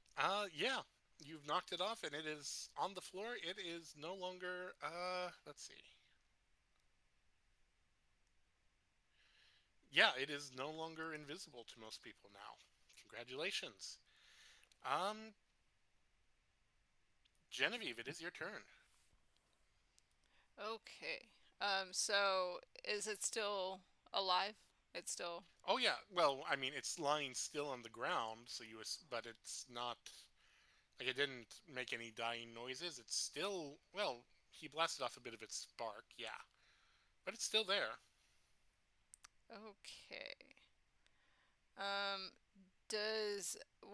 Yeah. You've knocked it off, and it is on the floor. It is no longer. Let's see. Yeah, it is no longer invisible to most people now. Congratulations. Um, Genevieve, it is your turn. Okay. So is it still alive? It's still. Oh yeah. Well, I mean, it's lying still on the ground, so but it's not like it didn't make any dying noises. It's still, well, he blasted off a bit of its spark, yeah, but it's still there. Okay. Um,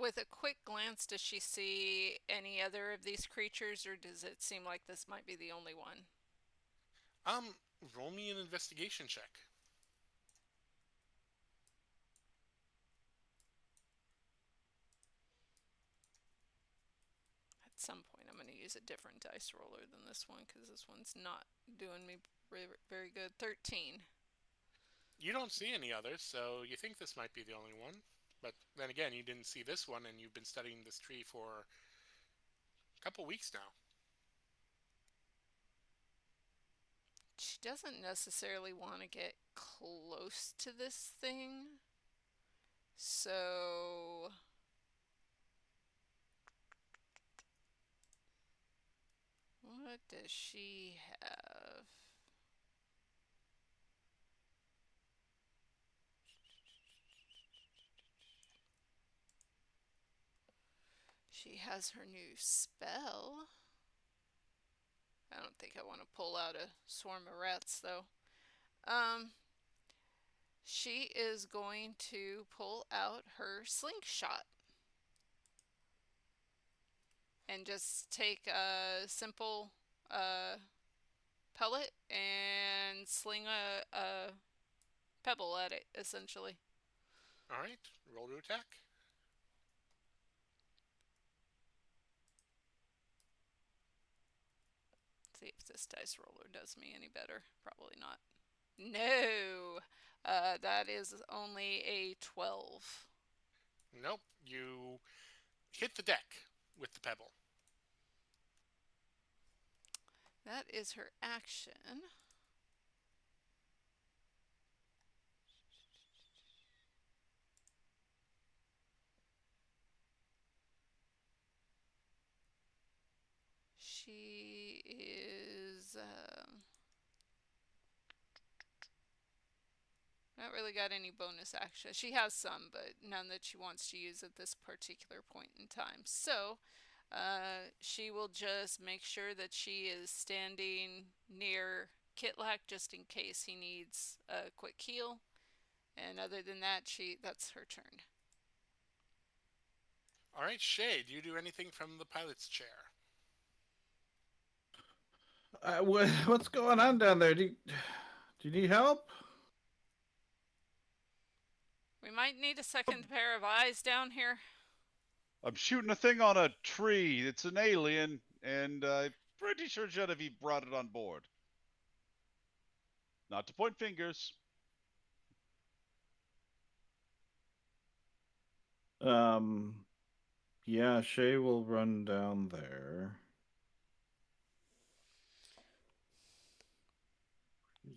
with a quick glance, does she see any other of these creatures, or does it seem like this might be the only one? Um, Roll me an investigation check. At some point, I'm going to use a different dice roller than this one because this one's not doing me very good. 13. You don't see any others, so you think this might be the only one. But then again, you didn't see this one, and you've been studying this tree for a couple weeks now. She doesn't necessarily want to get close to this thing. So what does she have? She has her new spell. I don't think I want to pull out a swarm of rats though. She is going to pull out her slingshot and just take a simple pellet and sling a pebble at it, essentially. All right, roll to attack. See if this dice roller does me any better. Probably not. No, that is only a 12. Nope, you hit the deck with the pebble. That is her action. She is not really got any bonus action. She has some, but none that she wants to use at this particular point in time. So she will just make sure that she is standing near Kitlak just in case he needs a quick heal. And other than that, that's her turn. All right, Shay, do you do anything from the pilot's chair? What's going on down there? Do you need help? We might need a second pair of eyes down here. I'm shooting a thing on a tree. It's an alien, and I'm pretty sure Genevieve brought it on board. Not to point fingers. Yeah, Shay will run down there.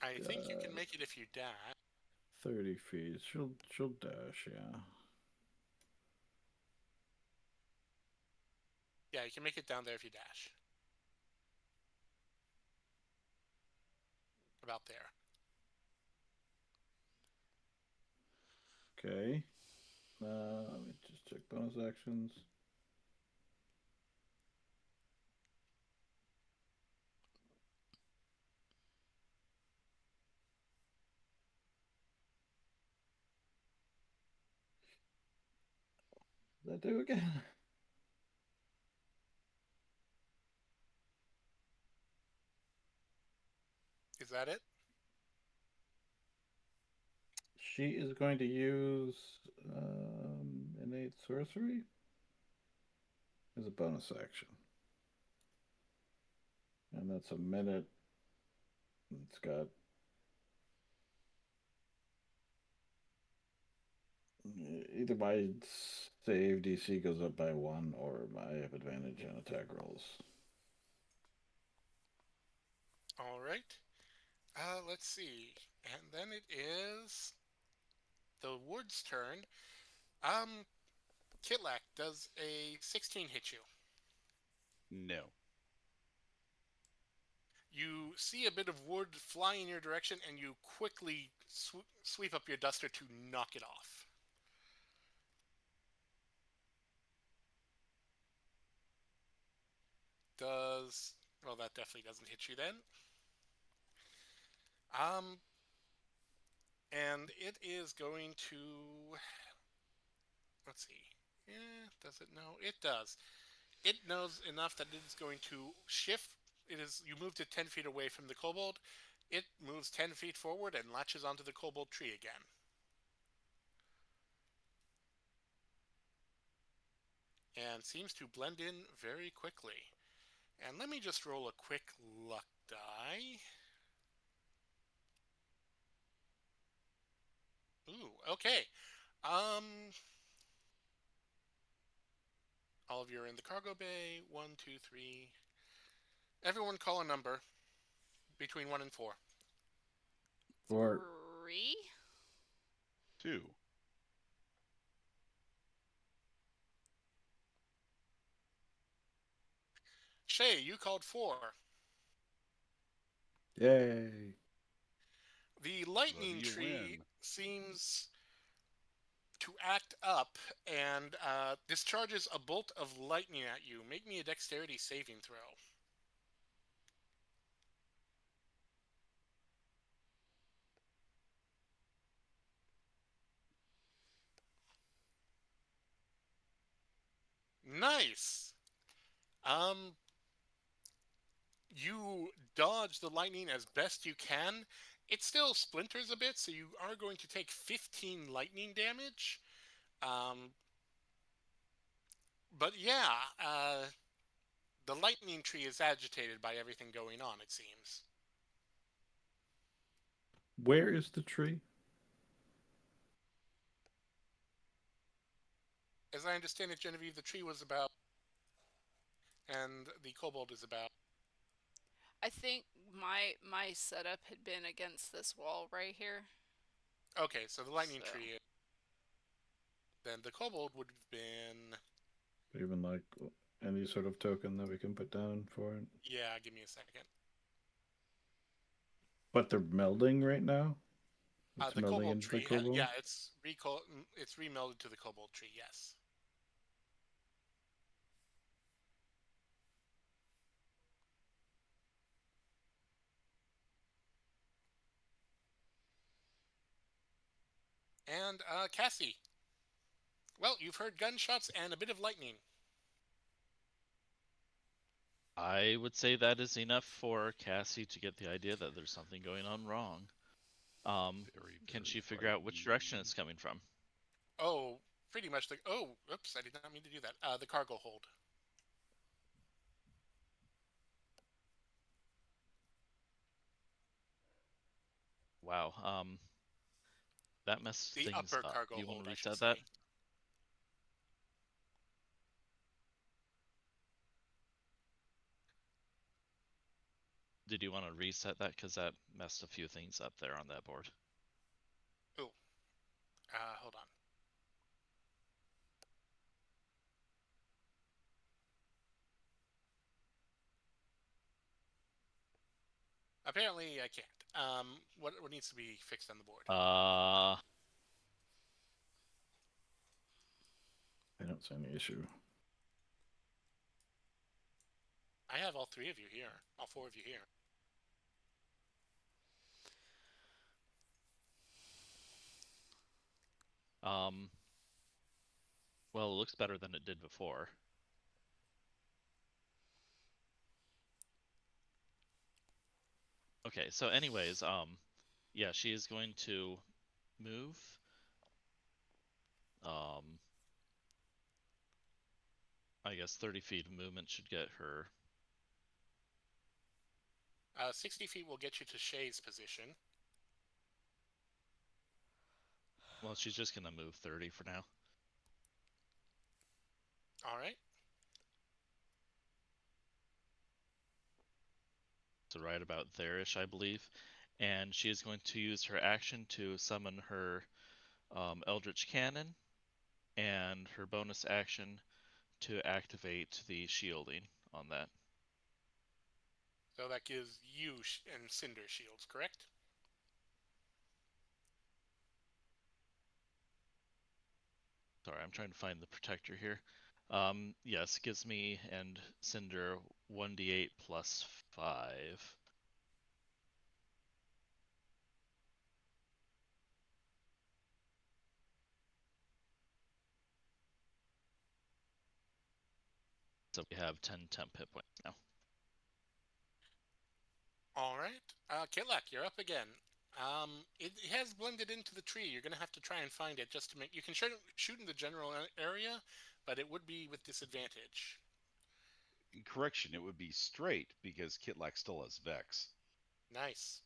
I think you can make it if you dash. 30 feet. She'll dash, yeah. Yeah, you can make it down there if you dash. About there. Okay. Let me just check bonus actions. What did I do again? Is that it? She is going to use innate sorcery as a bonus action. and that's a minute. It's got either my save DC goes up by 1 or I have advantage on attack rolls. All right. Let's see. And then it is the wood's turn. Kitlak, does a 16 hit you? No. You see a bit of wood fly in your direction, and you quickly sweep up your duster to knock it off. Well, that definitely doesn't hit you then. And it is going to, let's see. Yeah, does it know? It does. It knows enough that it is going to shift. You moved it 10 feet away from the kobold. It moves 10 feet forward and latches onto the kobold tree again. And seems to blend in very quickly. And let me just roll a quick luck die. Ooh, okay. All of you are in the cargo bay. 1, 2, 3. Everyone call a number between 1 and 4. 4. 3. 2. Shay, you called 4. Yay! The lightning you tree win. seems to act up and discharges a bolt of lightning at you. Make me a dexterity saving throw. Nice. You dodge the lightning as best you can. It still splinters a bit, so you are going to take 15 lightning damage. But yeah, the lightning tree is agitated by everything going on, it seems. Where is the tree? As I understand it, Genevieve, the tree was about, and the kobold is about. I think my setup had been against this wall right here. Okay, so the lightning So. tree. Then the kobold would have been. Even like any sort of token that we can put down for it. Yeah, give me a second. But they're melding right now. It's The melding kobold into tree. the kobold. Yeah, it's remelded to the kobold tree. Yes. And Cassie. Well, you've heard gunshots and a bit of lightning. I would say that is enough for Cassie to get the idea that there's something going on wrong. Can she figure out which direction it's coming from? Oh, pretty much the. Oh, oops! I did not mean to do that. The cargo hold. Wow. That messed The things upper up. cargo Do you want hold, to I should reset say. that? Did you want to reset that? Because that messed a few things up there on that board. Oh, hold on. Apparently, I can't. What needs to be fixed on the board? I don't see any issue. I have all 3 of you here. All 4 of you here. Well, it looks better than it did before. Okay, so anyways, yeah, she is going to move. I guess 30 feet of movement should get her 60 feet will get you to Shay's position. Well, she's just gonna move 30 for now. All right. So right about there-ish, I believe. And she is going to use her action to summon her Eldritch Cannon, and her bonus action to activate the shielding on that. So that gives you and Cinder shields, correct? Sorry, I'm trying to find the protector here. Yes, gives me and Cinder 1d8 plus 5. So we have 10 temp hit points now. All right. Kitlak, you're up again. It has blended into the tree. You're going to have to try and find it just to make... You can shoot in the general area, but it would be with disadvantage. Correction, it would be straight because Kitlak still has Vex. Nice.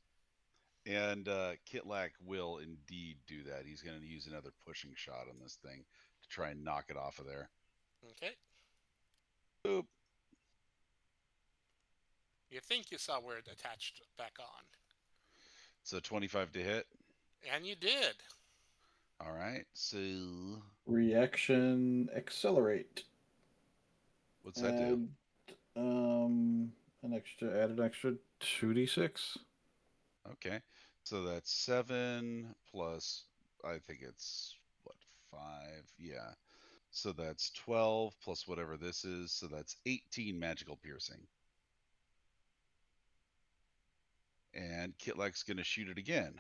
And Kitlak will indeed do that. He's going to use another pushing shot on this thing to try and knock it off of there. Okay. Boop. You think you saw where it attached back on. So 25 to hit. And you did. All right. So Reaction accelerate. what's that do? Add an extra 2d6. Okay. So that's 7 plus, I think it's, what, 5? Yeah. So that's 12 plus whatever this is. So that's 18 magical piercing. And Kitlak's going to shoot it again.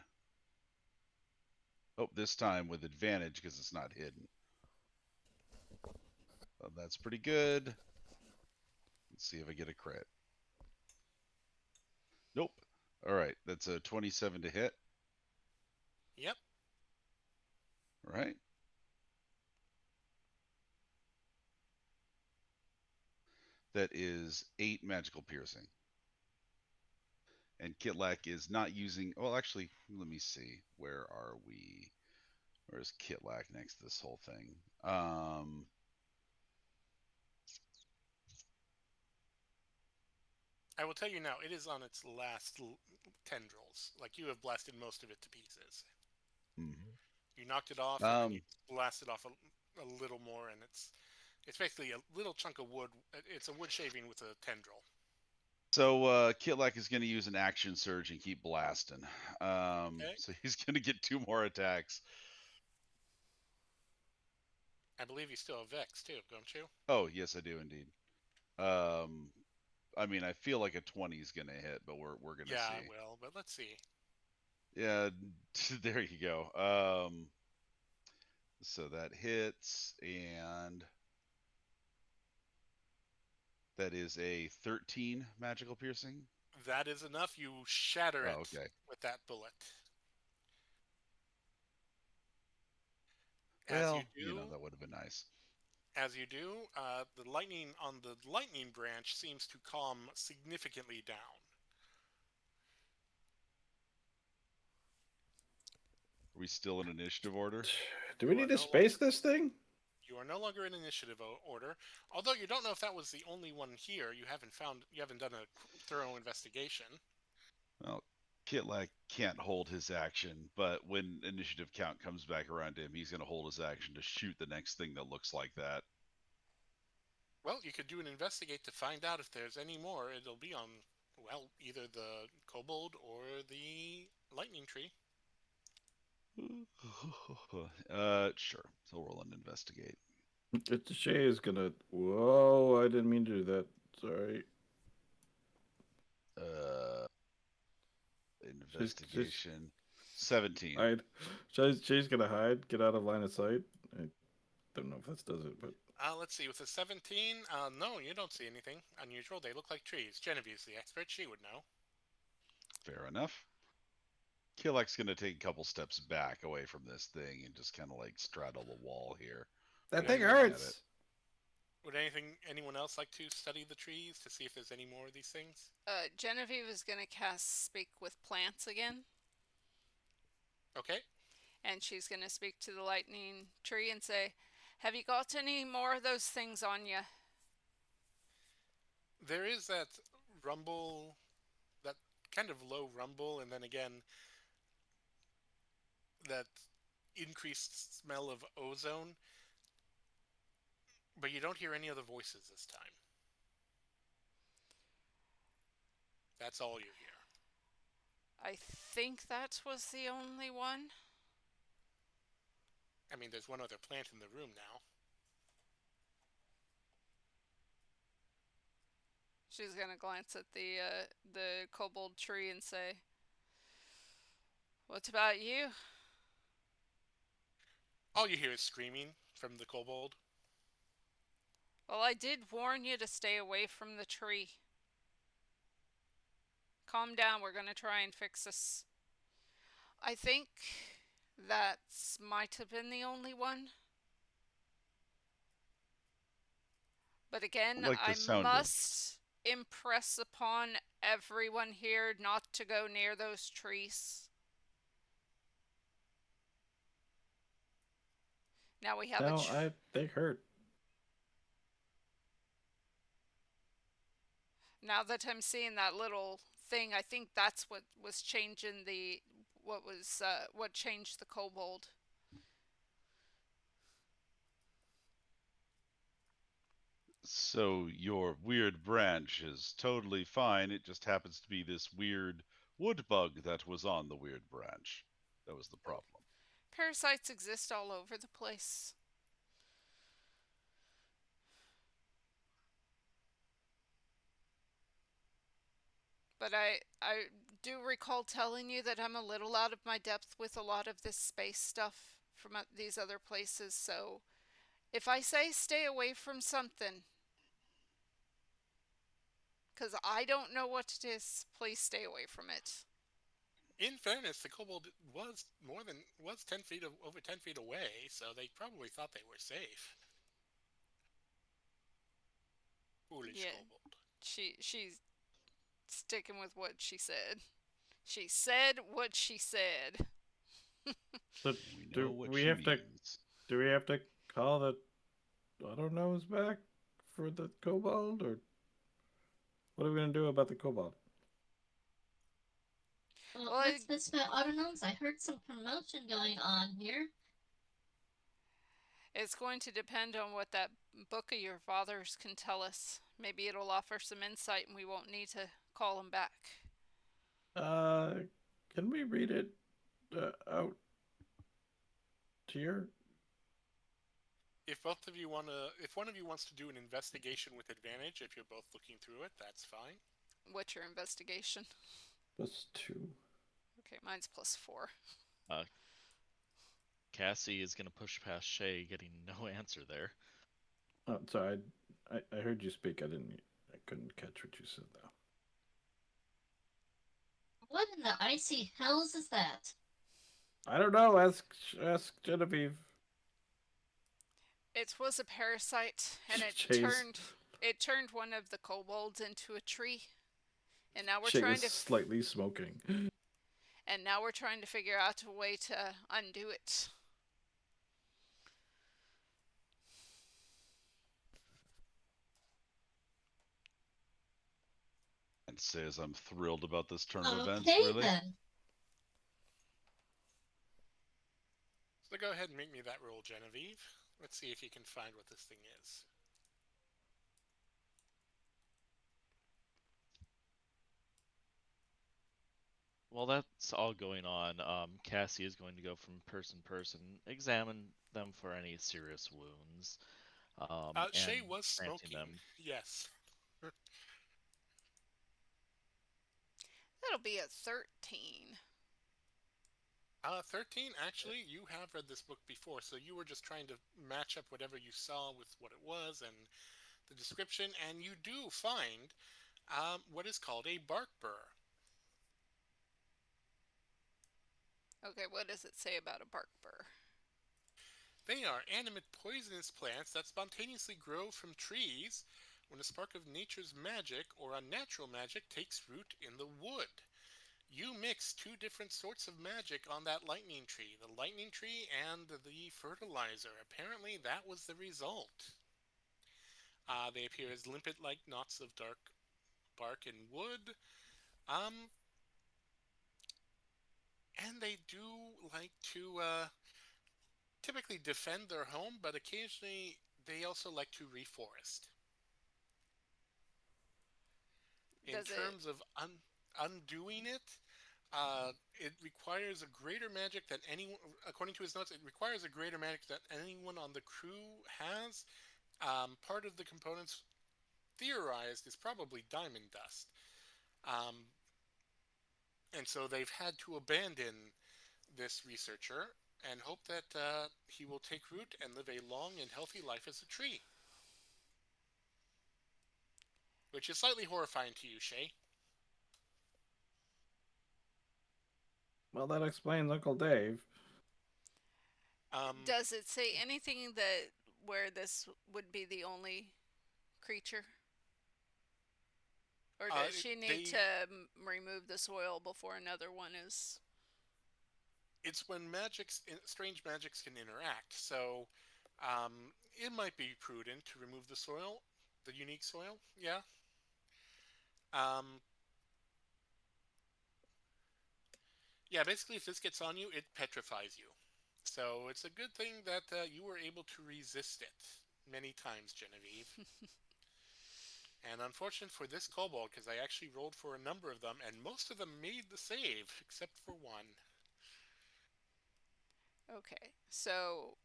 Oh, this time with advantage because it's not hidden. Well, that's pretty good. Let's see if I get a crit. Nope. All right. That's a 27 to hit. Yep. Right. That is 8 magical piercing. And Kitlak is not using... Well, actually, let me see. Where are we? Where's Kitlak next to this whole thing? I will tell you now, it is on its last tendrils. Like, you have blasted most of it to pieces. Mm-hmm. You knocked it off, and then you blasted off a little more, and it's basically a little chunk of wood. It's a wood shaving with a tendril. So Kitlak is going to use an action surge and keep blasting. Okay. So he's going to get 2 more attacks. I believe you still have Vex, too, don't you? Oh, yes, I do indeed. I mean, I feel like a 20 is going to hit, but we're going to see. Yeah, it will, but let's see. Yeah, there you go. So that hits, and that is a 13 magical piercing. That is enough. You shatter it with that bullet. Well, that would have been nice. As you do, the lightning on the lightning branch seems to calm significantly down. Are we still in initiative order? Do we need to space this thing? You are no longer in initiative order. Although you don't know if that was the only one here. You haven't done a thorough investigation. Well, Kitlak can't hold his action, but when initiative count comes back around to him, he's going to hold his action to shoot the next thing that looks like that. Well, you could do an investigate to find out if there's any more. It'll be on, well, either the kobold or the lightning tree. Sure. So roll an investigate. Shay is gonna. Whoa! I didn't mean to do that. Sorry. Investigation. 17. Shay's gonna hide, get out of line of sight. I don't know if this does it, but. Let's see. With a 17, no, you don't see anything unusual. They look like trees. Genevieve's the expert. She would know. Fair enough. Kitlak's going to take a couple steps back away from this thing and just kind of like straddle the wall here. That thing hurts! Would anyone else like to study the trees to see if there's any more of these things? Genevieve is going to cast Speak with Plants again, Okay. and she's going to speak to the lightning tree and say, "Have you got any more of those things on you?" There is that rumble, that kind of low rumble, and then again, that increased smell of ozone, but you don't hear any other voices this time. That's all you hear. I think that was the only one. I mean, there's one other plant in the room now. She's gonna glance at the kobold tree and say, "What about you?" All you hear is screaming from the kobold. "Well, I did warn you to stay away from the tree. Calm down, we're gonna try and fix this." I think that might have been the only one. But again, I like the I sound must impress upon everyone here not to go near those trees. Now we have No, they hurt. Now that I'm seeing that little thing, I think that's what was changing what changed the kobold. So your weird branch is totally fine. It just happens to be this weird wood bug that was on the weird branch. That was the problem. Parasites exist all over the place. But I do recall telling you that I'm a little out of my depth with a lot of this space stuff from these other places, so if I say stay away from something, because I don't know what it is, please stay away from it. In fairness, the kobold was over 10 feet away, so they probably thought they were safe. Foolish Yeah. kobold. She's sticking with what she said. She said what she said. So We know do what we she have to means. do we have to call the I don't know's back for the kobold, or what are we gonna do about the kobold? Well, Well, what's this about autonomes? I heard some promotion going on here. It's going to depend on what that book of your father's can tell us. Maybe it'll offer some insight and we won't need to call him back. Can we read it out here? If one of you wants to do an investigation with advantage, if you're both looking through it, that's fine. What's your investigation? +2. Okay, mine's +4. Cassie is gonna push past Shay, getting no answer there. Oh, sorry. I heard you speak. I couldn't catch what you said though. What in the icy hells is that? I don't know. Ask Genevieve. It was a parasite, and Shay's- it turned one of the kobolds into a tree. And now we're Shay trying is to slightly smoking. and now we're trying to figure out a way to undo it. And says I'm thrilled about this turn of events, Okay really. then. So go ahead and make me that roll, Genevieve. Let's see if you can find what this thing is. While that's all going on, Cassie is going to go from person to person, examine them for any serious wounds. Shay and was granting smoking. them. Yes. That'll be a 13. 13, actually, you have read this book before, so you were just trying to match up whatever you saw with what it was and the description, and you do find what is called a bark burr. Okay, what does it say about a bark burr? They are animate poisonous plants that spontaneously grow from trees when a spark of nature's magic or unnatural magic takes root in the wood. You mix two different sorts of magic on that lightning tree, the lightning tree and the fertilizer. Apparently, that was the result. They appear as limpet like knots of dark bark and wood. Um, and they do like to typically defend their home, but occasionally they also like to reforest. In Does it terms of undoing it, it requires a greater magic than anyone, according to his notes, it requires a greater magic than anyone on the crew has. Part of the components theorized is probably diamond dust. Um, and so they've had to abandon this researcher and hope that he will take root and live a long and healthy life as a tree. Which is slightly horrifying to you, Shay. Well, that explains Uncle Dave. does it say anything that where this would be the only creature? Or does she need to remove the soil before another one is? It's when strange magics can interact. So it might be prudent to remove the soil, the unique soil. Yeah. Um, yeah. Basically, if this gets on you, it petrifies you. So it's a good thing that you were able to resist it many times, Genevieve. And unfortunate for this kobold, because I actually rolled for a number of them, and most of them made the save, except for one. Okay, so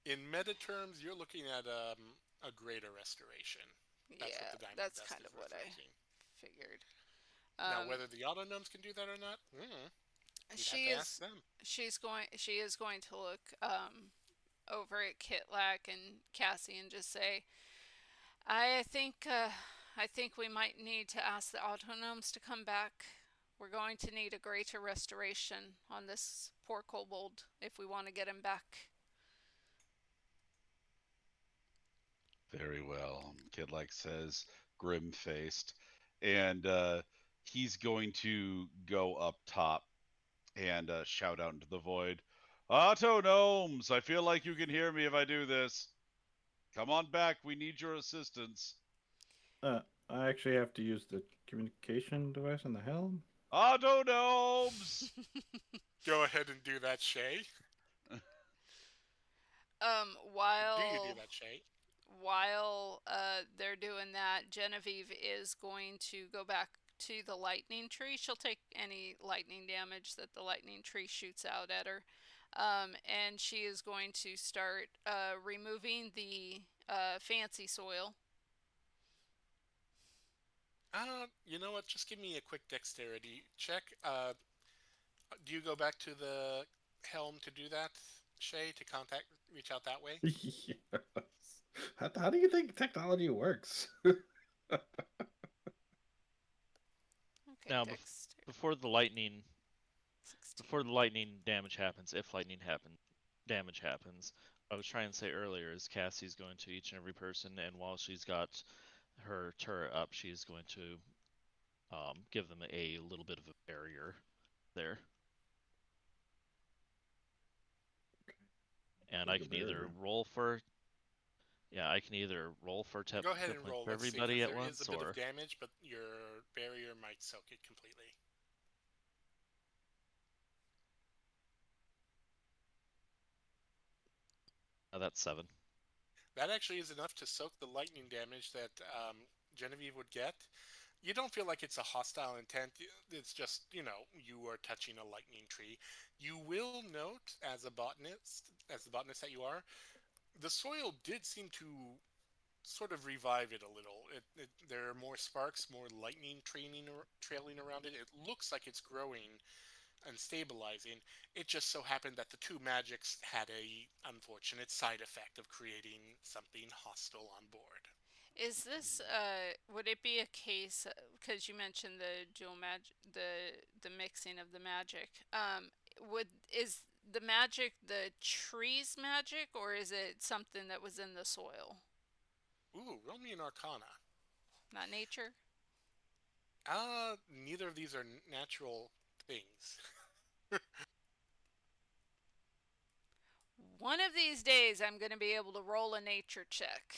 In meta terms, you're looking at a greater restoration. That's yeah, what the diamond that's dust kind is of what I referencing. figured. Now, whether the auto gnomes can do that or not, you'd have She to ask is them. she is going to look over at Kitlak and Cassie and just say, I think we might need to ask the autonomes to come back. We're going to need a greater restoration on this poor kobold if we want to get him back. Very well. Kid like says, grim faced. And he's going to go up top and shout out into the void. Auto gnomes, I feel like you can hear me if I do this. Come on back. We need your assistance. I actually have to use the communication device on the helm. Auto gnomes. Go ahead and do that, Shay. While Do you do that, Shay? while they're doing that, Genevieve is going to go back to the lightning tree. She'll take any lightning damage that the lightning tree shoots out at her. And she is going to start removing the fancy soil. You know what? Just give me a quick dexterity check. Do you go back to the helm to do that, Shay, to reach out that way? Yes. How do you think technology works? Okay, Now, dexterity. before the lightning 16. before the lightning damage happens, if lightning damage happens, what I was trying to say earlier is Cassie's going to each and every person, and while she's got her turret up, she's going to give them a little bit of a barrier there. And I can either roll for tip Go ahead and crippling roll. for Let's see, everybody 'cause at there once, is a bit or of damage, but your barrier might soak it completely. that's 7. That actually is enough to soak the lightning damage that Genevieve would get. You don't feel like it's a hostile intent. It's just, you are touching a lightning tree. You will note, as the botanist that you are, the soil did seem to sort of revive it a little. There are more sparks, more lightning trailing around it. It looks like it's growing and stabilizing. It just so happened that the two magics had a unfortunate side effect of creating something hostile on board. Is this would it be a case because you mentioned the dual the mixing of the magic? Would is the magic the trees magic, or is it something that was in the soil? Ooh, roll me an Arcana. Not nature? Neither of these are natural things. One of these days I'm going to be able to roll a nature check.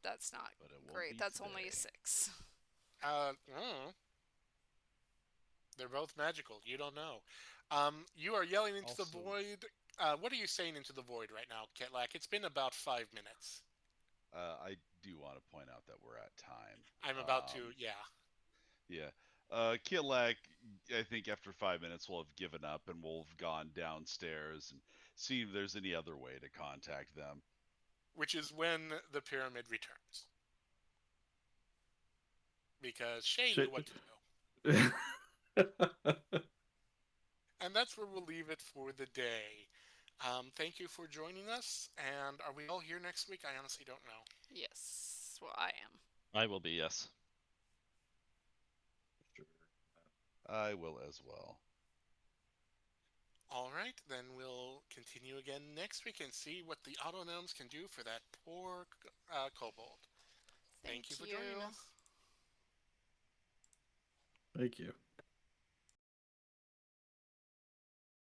That's not But it won't great. be That's only a today. 6. They're both magical. You don't know. You are yelling into the Also- void. What are you saying into the void right now, Ketlak? It's been about 5 minutes. I do want to point out that we're at time. I'm about to, yeah. Yeah. Kitlak, I think after 5 minutes we'll have given up and we'll have gone downstairs and see if there's any other way to contact them. Which is when the pyramid returns. Because Shay knew what to do. And that's where we'll leave it for the day. Thank you for joining us. And are we all here next week? I honestly don't know. Yes. Well, I am. I will be, yes. I will as well. All right, then we'll continue again next week and see what the Autonomes can do for that poor kobold. Thank you for joining us. Thank you.